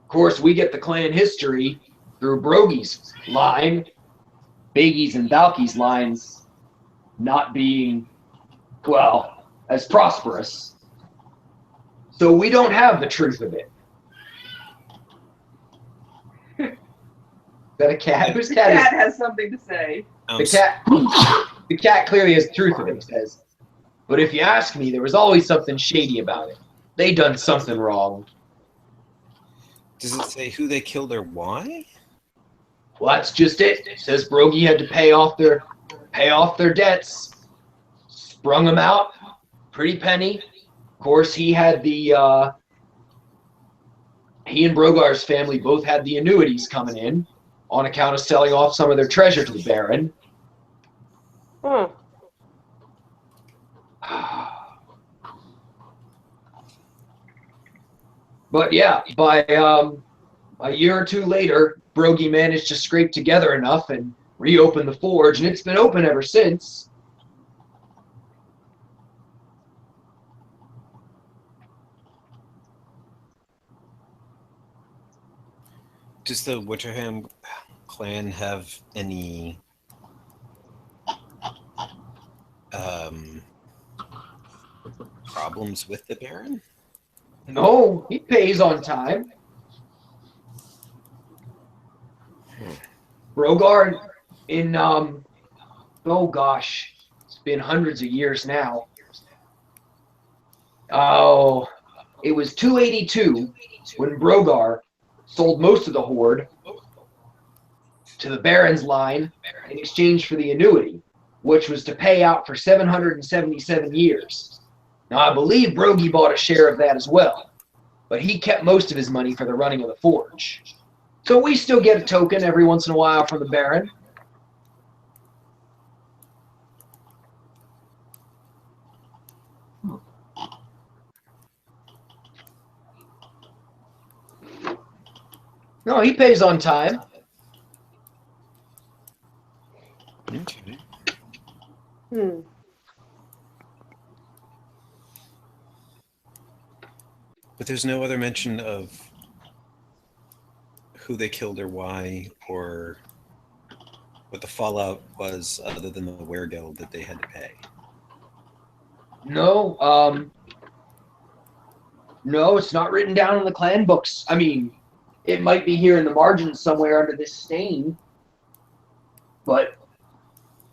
Of course, we get the clan history through Brogy's line, Bigie's and Dalkey's lines not being, well, as prosperous. So we don't have the truth of it. Is that a cat? Whose cat is? Cat has something to say. The cat clearly has the truth of it, he says. But if you ask me, there was always something shady about it. They done something wrong. Does it say who they killed or why? Well, that's just it. It says Brogy had to pay off their debts. Sprung them out. Pretty penny. Of course, he had the he and Brogar's family both had the annuities coming in on account of selling off some of their treasure to the Baron. Huh. But yeah, by a year or two later, Brogy managed to scrape together enough and reopen the forge, and it's been open ever since. Does the Witcherham clan have any problems with the Baron? No, he pays on time. Brogar in oh gosh, it's been hundreds of years now. Oh, it was 282 when Brogar sold most of the hoard to the Baron's line in exchange for the annuity, which was to pay out for 777 years. Now, I believe Brogy bought a share of that as well, but he kept most of his money for the running of the forge. So we still get a token every once in a while from the Baron. No, he pays on time. Okay. But there's no other mention of who they killed or why, or what the fallout was other than the weregild that they had to pay. No, no, it's not written down in the clan books. I mean, it might be here in the margins somewhere under this stain, but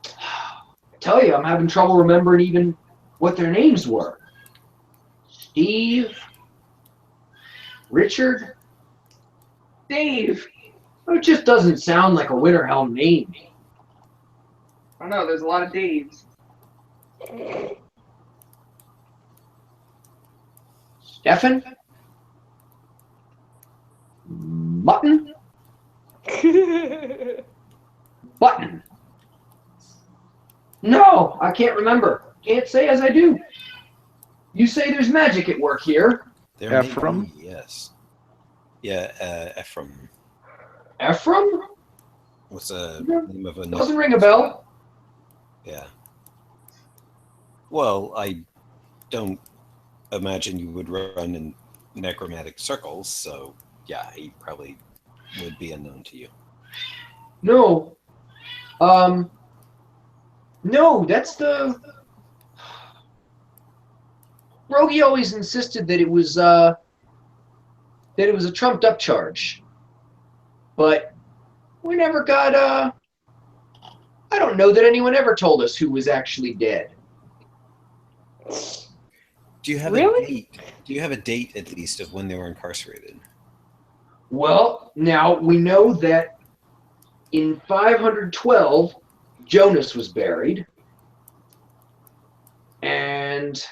I tell you, I'm having trouble remembering even what their names were. Steve, Richard, Dave. it just doesn't sound like a Winterhelm name. I know, there's a lot of Daves. Stefan? Mutton? Button? No, I can't remember. Can't say as I do. You say there's magic at work here. There Ephraim? may be, yes. Yeah, Ephraim. Ephraim? What's the name of a... Doesn't ring a bell. Yeah. Well, I don't imagine you would run in necromantic circles, so yeah, he probably would be unknown to you. No. No, that's the... Rogie always insisted that it was a trumped up charge. But we never got I don't know that anyone ever told us who was actually dead. Do you have Really? a date? Do you have a date at least of when they were incarcerated? Well, now we know that in 512 Jonas was buried, and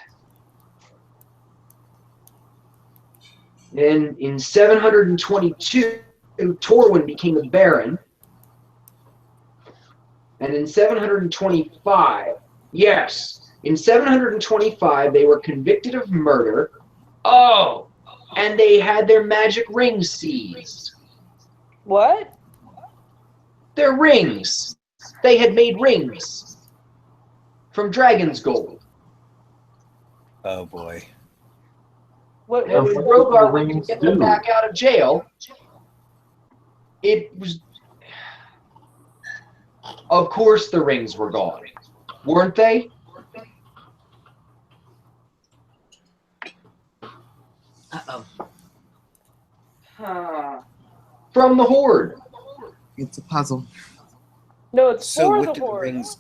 then in 722 Torwin became a baron, and in 725, yes, in 725 they were convicted of murder. Oh, and they had their magic rings seized. What? Their rings. They had made rings from dragon's gold. Oh boy. What And when Rogar went to get them back out of jail, it was... Of course the rings were gone. Weren't they? Uh-oh. From the Horde. It's a puzzle. No, it's So for what the did the Horde. rings?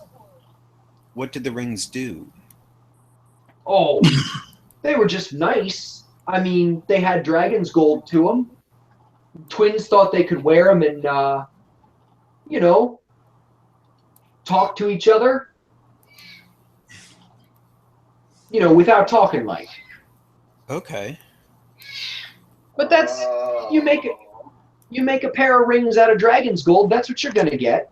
What did the rings do? Oh, they were just nice. I mean, they had dragon's gold to them. Twins thought they could wear them and, you know, talk to each other. You know, without talking like. Okay. But that's you make a pair of rings out of dragon's gold. That's what you're gonna get.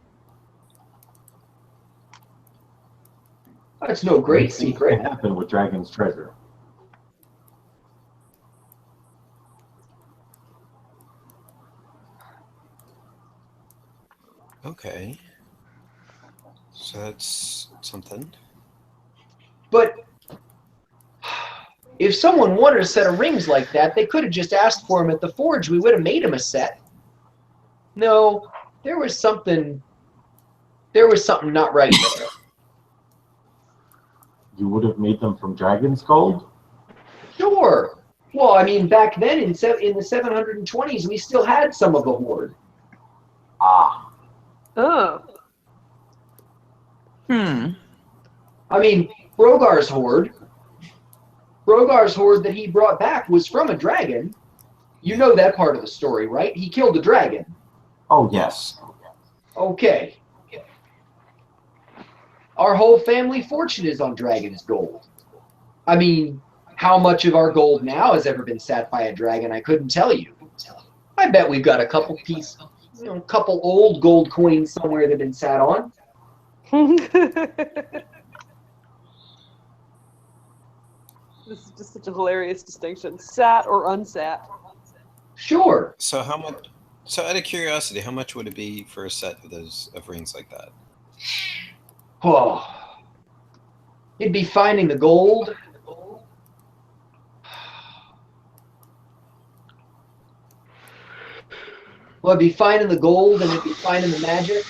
That's no great secret. What happened with Dragon's Treasure? Okay. So that's something. But if someone wanted a set of rings like that, they could have just asked for them at the forge. We would have made them a set. No, there was something not right there. You would have made them from Dragon's Gold? Sure. Well, I mean, back then in the 720s, we still had some of the Horde. Ah. Oh. I mean, Rogar's Horde that he brought back was from a dragon. You know that part of the story, right? He killed a dragon. Oh, yes. Okay. Our whole family fortune is on dragon's gold. I mean, how much of our gold now has ever been sat by a dragon, I couldn't tell you. I bet we've got a couple couple old gold coins somewhere that have been sat on. This is just such a hilarious distinction. Sat or unsat. Sure. So how much? So out of curiosity, how much would it be for a set of those rings like that? Oh, it'd be finding the gold. Well, it'd be finding the gold and it'd be finding the magic.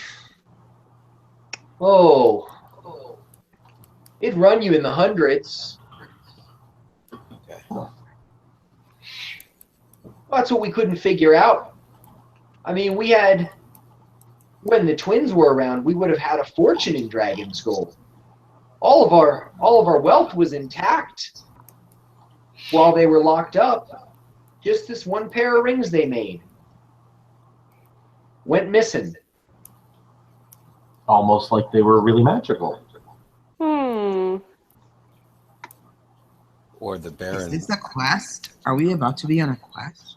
Oh, it'd run you in the hundreds. Okay. Well, that's what we couldn't figure out. I mean, we had, when the twins were around, we would have had a fortune in dragon's gold. All of our wealth was intact while they were locked up. Just this one pair of rings they made went missing. Almost like they were really magical. Or the Baron. Is this a quest? Are we about to be on a quest?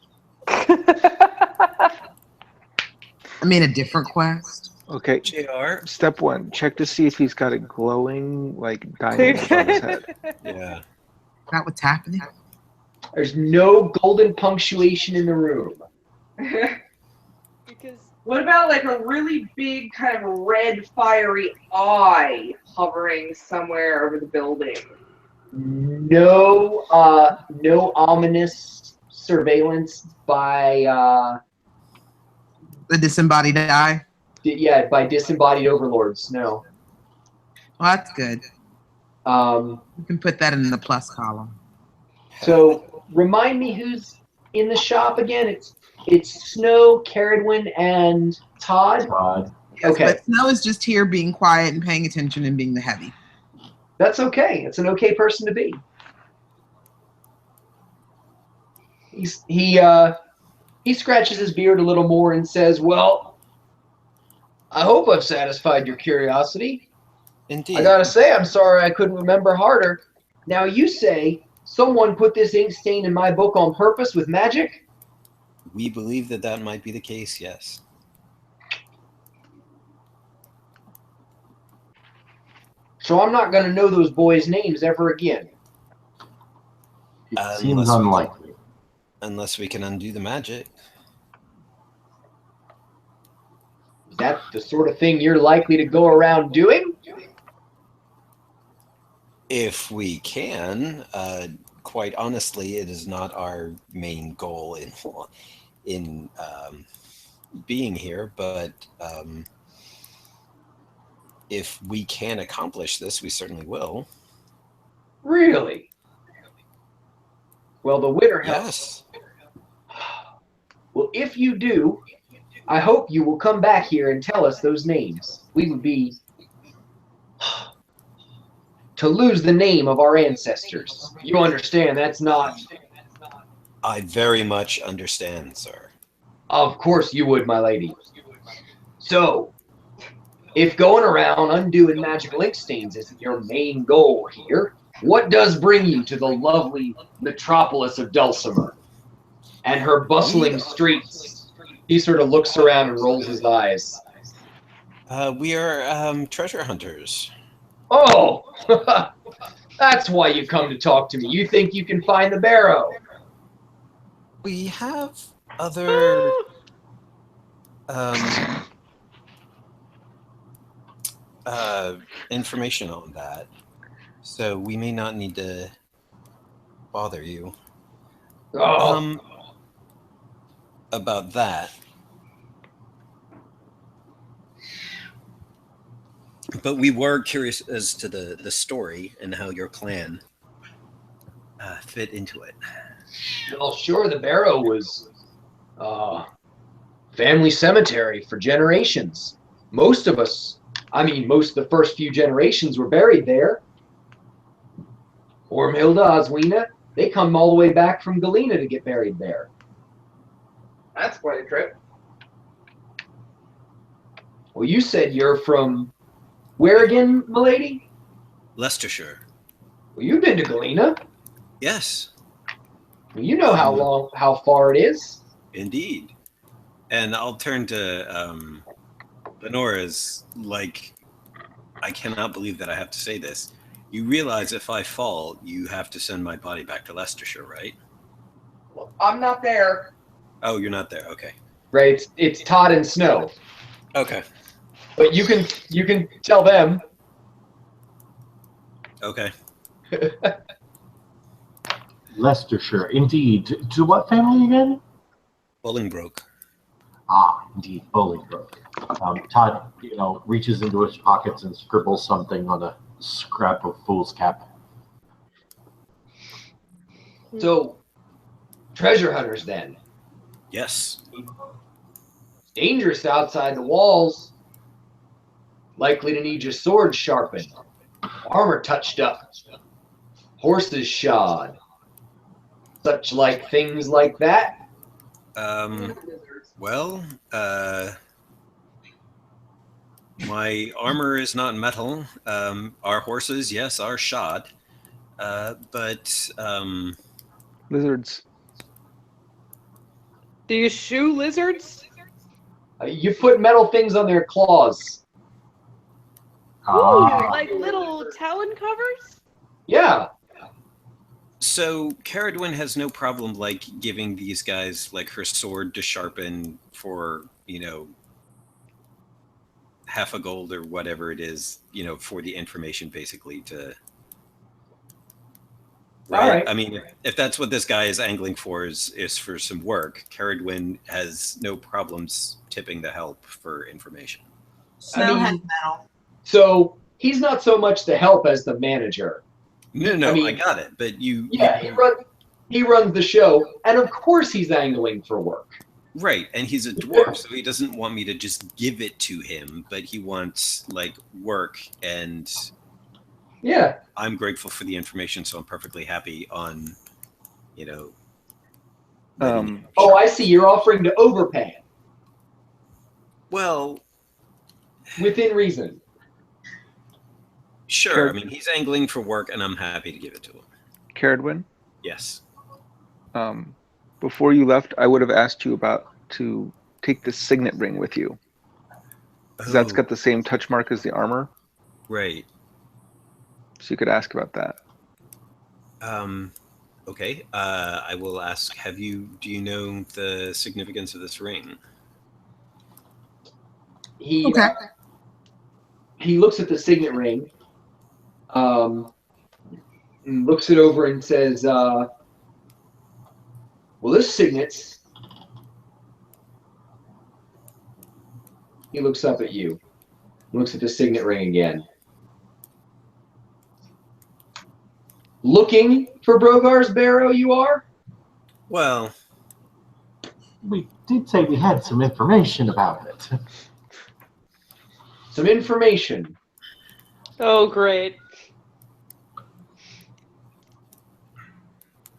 I mean, a different quest? Okay. JR? Step 1, check to see if he's got a glowing, like, diamond on his head. Yeah. Is that what's happening? There's no golden punctuation in the room. Because What about like a really big kind of red fiery eye hovering somewhere over the building? No ominous surveillance by The disembodied eye? by disembodied overlords. No. Well, that's good. You can put that in the plus column. So remind me who's in the shop again. It's Snow, Caradwin, and Todd. Yes, Okay. but Snow is just here being quiet and paying attention and being the heavy. That's okay. It's an okay person to be. He scratches his beard a little more and says, "Well, I hope I've satisfied your curiosity. Indeed. I gotta say, I'm sorry I couldn't remember harder. Now you say someone put this ink stain in my book on purpose with magic? We believe that might be the case, yes. So I'm not gonna know those boys' names ever again." It seems unlikely. Unless we can undo the magic. Is that the sort of thing you're likely to go around doing? If we can, quite honestly, it is not our main goal in being here, but if we can accomplish this, we certainly will. Really? Well, the winter Yes. helps. Well, if you do, I hope you will come back here and tell us those names. We would be to lose the name of our ancestors. You understand, that's not... I very much understand, sir. Of course you would, my lady. So, if going around undoing magical ink stains isn't your main goal here, what does bring you to the lovely metropolis of Dulcimer and her bustling streets? He sort of looks around and rolls his eyes. We are treasure hunters. Oh, that's why you come to talk to me. You think you can find the barrow? We have other information on that, so we may not need to bother you. Oh. About that. But we were curious as to the story and how your clan fit into it. Well, sure, the barrow was family cemetery for generations. Most of us, most of the first few generations were buried there. Ormhilda, Oswina, they come all the way back from Galena to get buried there. That's quite a trip. Well, you said you're from where again, milady? Leicestershire. Well, you've been to Galena. Yes. Well, you know how far it is. Indeed. And I'll turn to Lenora's like, I cannot believe that I have to say this. You realize if I fall, you have to send my body back to Leicestershire, right? Well, I'm not there. Oh, you're not there. Okay. Right. It's Todd and Snow. Okay. But you can tell them. Okay. Leicestershire, indeed. To what family again? Bolingbroke. Ah, indeed, Bolingbroke. Todd, reaches into his pockets and scribbles something on a scrap of foolscap. So, treasure hunters then. Yes. Dangerous outside the walls. Likely to need your sword sharpened. Armor touched up. Horses shod. Such like things like that. Well, my armor is not metal. Our horses, yes, are shod. But lizards. Do you shoe lizards? You put metal things on their claws. Ooh, like little talon covers? Yeah. So Caradwyn has no problem like giving these guys like her sword to sharpen for, half a gold or whatever it is, for the information basically to. Right? All right. I mean, if that's what this guy is angling for is for some work, Caradwyn has no problems tipping the help for information. Snow has metal. So he's not so much the help as the manager. No, I got it. But you. Yeah, he runs the show, and of course he's angling for work. Right, and he's a dwarf, so he doesn't want me to just give it to him, but he wants like work, and yeah, I'm grateful for the information, so I'm perfectly happy on, Oh, I see. You're offering to overpay. Well, within reason. Sure. I mean, he's angling for work, and I'm happy to give it to him. Caradwyn? Yes. Before you left, I would have asked you to take the signet ring with you. Because that's got the same touch mark as the armor. Right. So you could ask about that. Okay. I will ask, do you know the significance of this ring? He looks at the signet ring. and looks it over and says, well, this signet's... He looks up at you. Looks at the signet ring again. Looking for Brogar's barrow, you are? Well, We did say we had some information about it. Some information. Oh, great.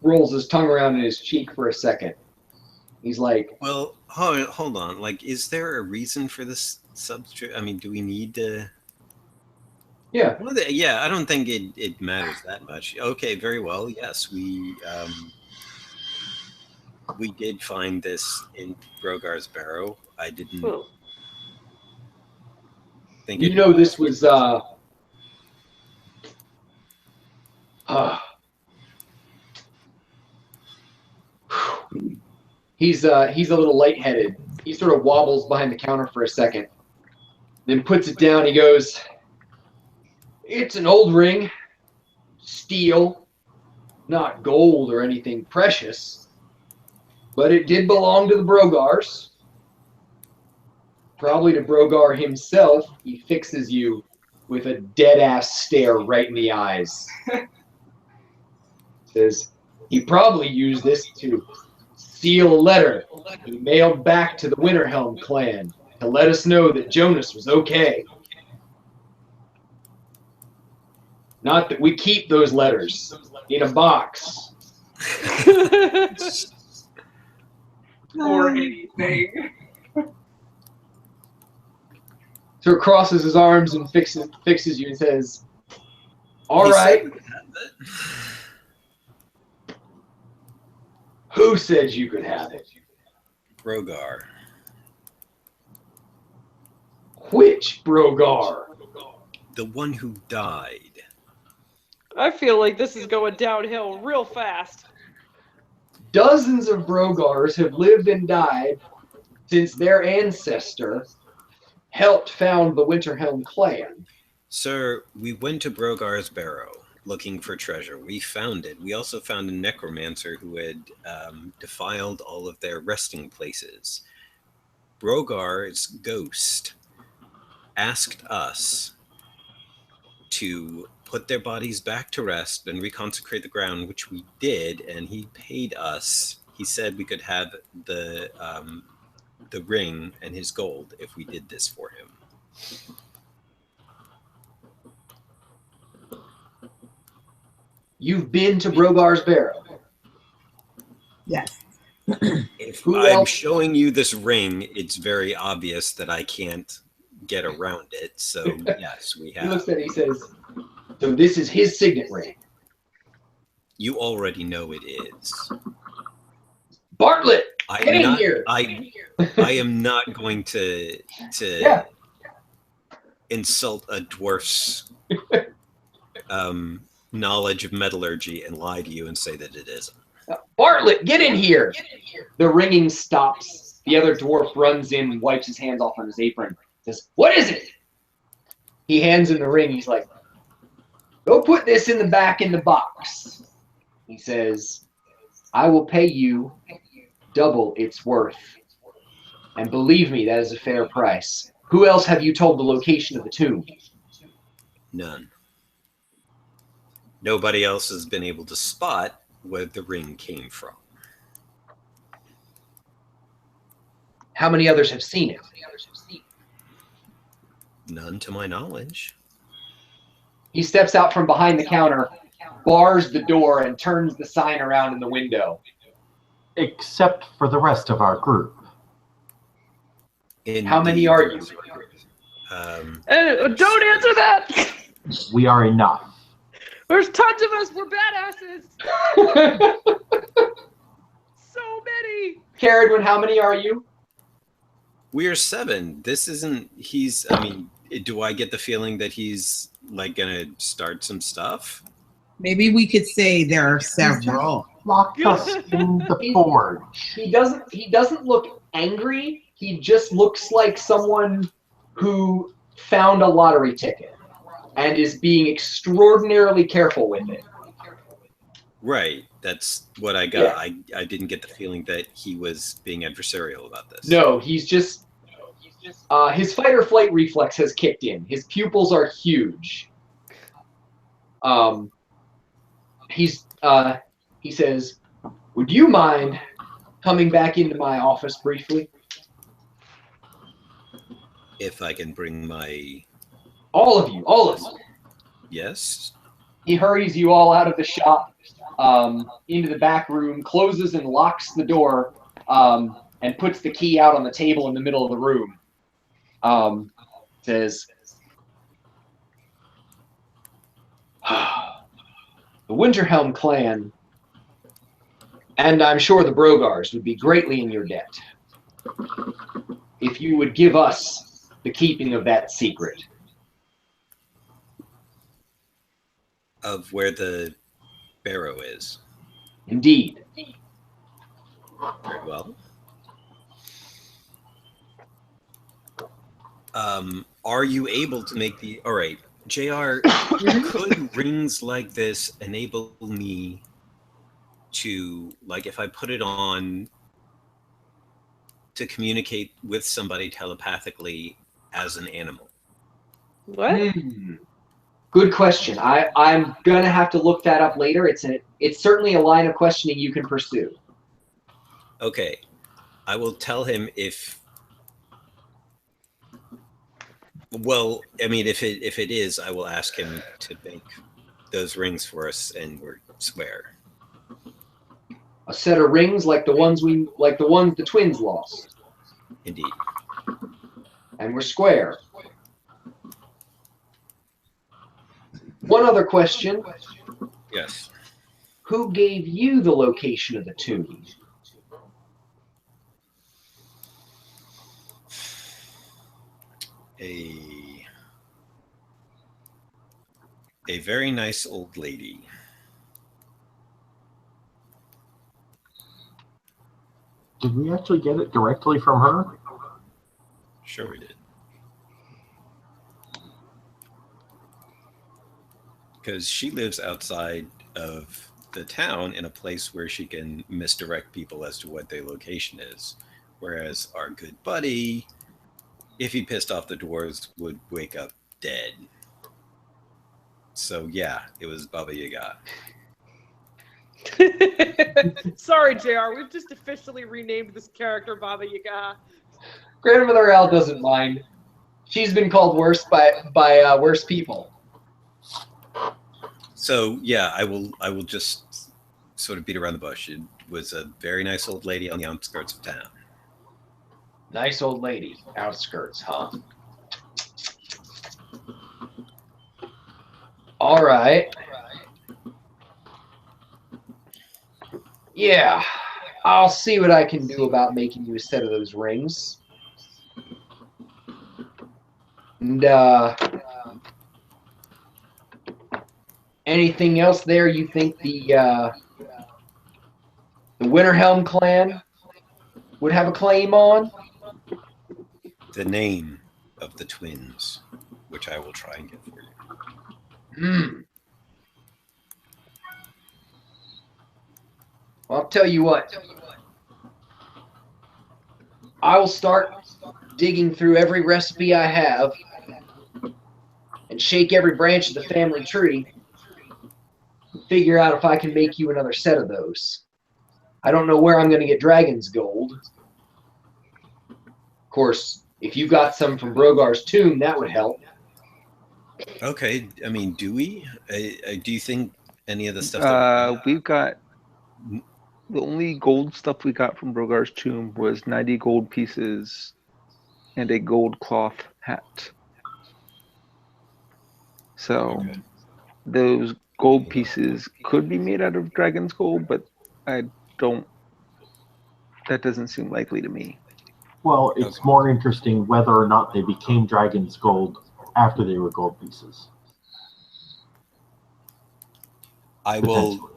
Rolls his tongue around in his cheek for a second. He's like, well, hold on. Like, is there a reason for this substitute? I mean, do we need to? yeah. Well, yeah, I don't think it matters that much. Okay, very well. Yes, we did find this in Brogar's barrow. I didn't think You know this was he's a little lightheaded. He sort of wobbles behind the counter for a second, then puts it down. He goes, "It's an old ring, steel, not gold or anything precious, but it did belong to the Brogars. Probably to Brogar himself." He fixes you with a dead-ass stare right in the eyes. Says, he probably used this to seal a letter he mailed back to the Winterhelm clan to let us know that Jonas was okay. Not that we keep those letters in a box. Or anything. So crosses his arms and fixes you and says, "All right. Who said you could have it?" Brogar. Which Brogar? The one who died. I feel like this is going downhill real fast. Dozens of Brogars have lived and died since their ancestor helped found the Winterhelm clan. Sir, we went to Brogar's barrow looking for treasure. We found it. We also found a necromancer who had defiled all of their resting places. Brogar's ghost asked us to put their bodies back to rest and reconsecrate the ground, which we did, and he paid us. He said we could have the ring and his gold if we did this for him. You've been to Brogar's barrow? Yes. If Who I'm else? showing you this ring, it's very obvious that I can't get around it. So yes, we He have. looks at it, he says, "So this is his signet ring." You already know it is. Bartlett, I'm get in not, here. I am not going to Yeah. insult a dwarf's knowledge of metallurgy and lie to you and say that it isn't. Bartlett, get in here. The ringing stops. The other dwarf runs in and wipes his hands off on his apron. Says, "What is it?" He hands him the ring. He's like, "Go put this in the back in the box." He says, "I will pay you double its worth. And believe me, that is a fair price. Who else have you told the location of the tomb?" None. Nobody else has been able to spot where the ring came from. How many others have seen it? None to my knowledge. He steps out from behind the counter, bars the door, and turns the sign around in the window. Except for the rest of our group. How many are you? Don't answer that! We are enough. There's tons of us. We're badasses. So many. Caradwin, how many are you? We are 7. This isn't. I mean, do I get the feeling that he's like gonna start some stuff? Maybe we could say there are several. Locked us in the forge. He doesn't look angry. He just looks like someone who found a lottery ticket and is being extraordinarily careful with it. Right. That's what I got. I didn't get the feeling that he was being adversarial about this. No, he's just his fight or flight reflex has kicked in. His pupils are huge. He says, "Would you mind coming back into my office briefly?" If I can bring my... All of you. Yes? He hurries you all out of the shop, into the back room, closes and locks the door, and puts the key out on the table in the middle of the room. Says, "The Winterhelm clan, and I'm sure the Brogars, would be greatly in your debt if you would give us the keeping of that secret." Of where the barrow is. Indeed. Very well. Are you able to make the... All right, JR, could rings like this enable me to, like, if I put it on, to communicate with somebody telepathically as an animal? What? Good question. I'm gonna have to look that up later. It's certainly a line of questioning you can pursue. Okay, I will tell him if... Well, I mean, if it is, I will ask him to make those rings for us, and we're square. A set of rings like the ones the twins lost. Indeed. And we're square. One other question. Yes. Who gave you the location of the tomb? A very nice old lady. Did we actually get it directly from her? Sure we did. Because she lives outside of the town in a place where she can misdirect people as to what their location is. Whereas our good buddy, if he pissed off the dwarves, would wake up dead. So yeah, it was Baba Yaga. Sorry, JR. We've just officially renamed this character Baba Yaga. Grandmother Al doesn't mind. She's been called worse by worse people. So yeah, I will just sort of beat around the bush. It was a very nice old lady on the outskirts of town. Nice old lady, outskirts, huh? All right. Yeah, I'll see what I can do about making you a set of those rings. And anything else there you think the Winterhelm clan would have a claim on? The name of the twins, which I will try and get for you. Well, I'll tell you what. I will start digging through every recipe I have and shake every branch of the family tree and figure out if I can make you another set of those. I don't know where I'm going to get dragon's gold. Of course, if you got some from Brogar's tomb, that would help. Okay, I mean, do we? Do you think any of the stuff that we've got... The only gold stuff we got from Brogar's tomb was 90 gold pieces and a gold cloth hat. So those gold pieces could be made out of dragon's gold, but that doesn't seem likely to me. Well, it's more interesting whether or not they became dragon's gold after they were gold pieces. I will...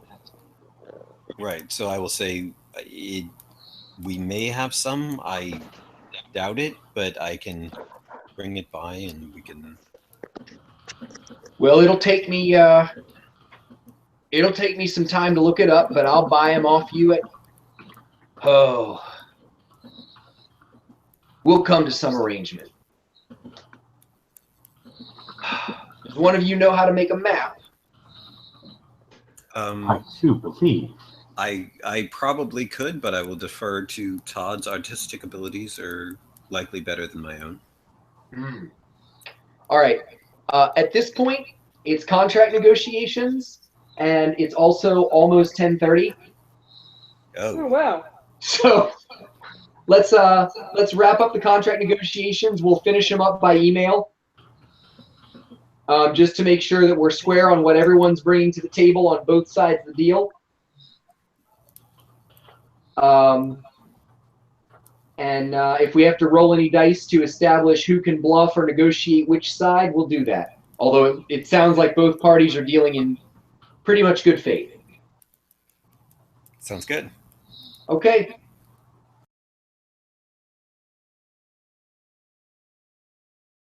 Right, so I will say we may have some. I doubt it, but I can bring it by and we can... Well, it'll take me It'll take me some time to look it up, but I'll buy them off you at... Oh. We'll come to some arrangement. Does one of you know how to make a map? I do believe. I probably could, but I will defer to Todd's artistic abilities are likely better than my own. All right. At this point, it's contract negotiations, and it's also almost 10:30. Oh wow. So let's wrap up the contract negotiations. We'll finish them up by email, just to make sure that we're square on what everyone's bringing to the table on both sides of the deal. And if we have to roll any dice to establish who can bluff or negotiate which side, we'll do that. Although it sounds like both parties are dealing in pretty much good faith. Sounds good. Okay.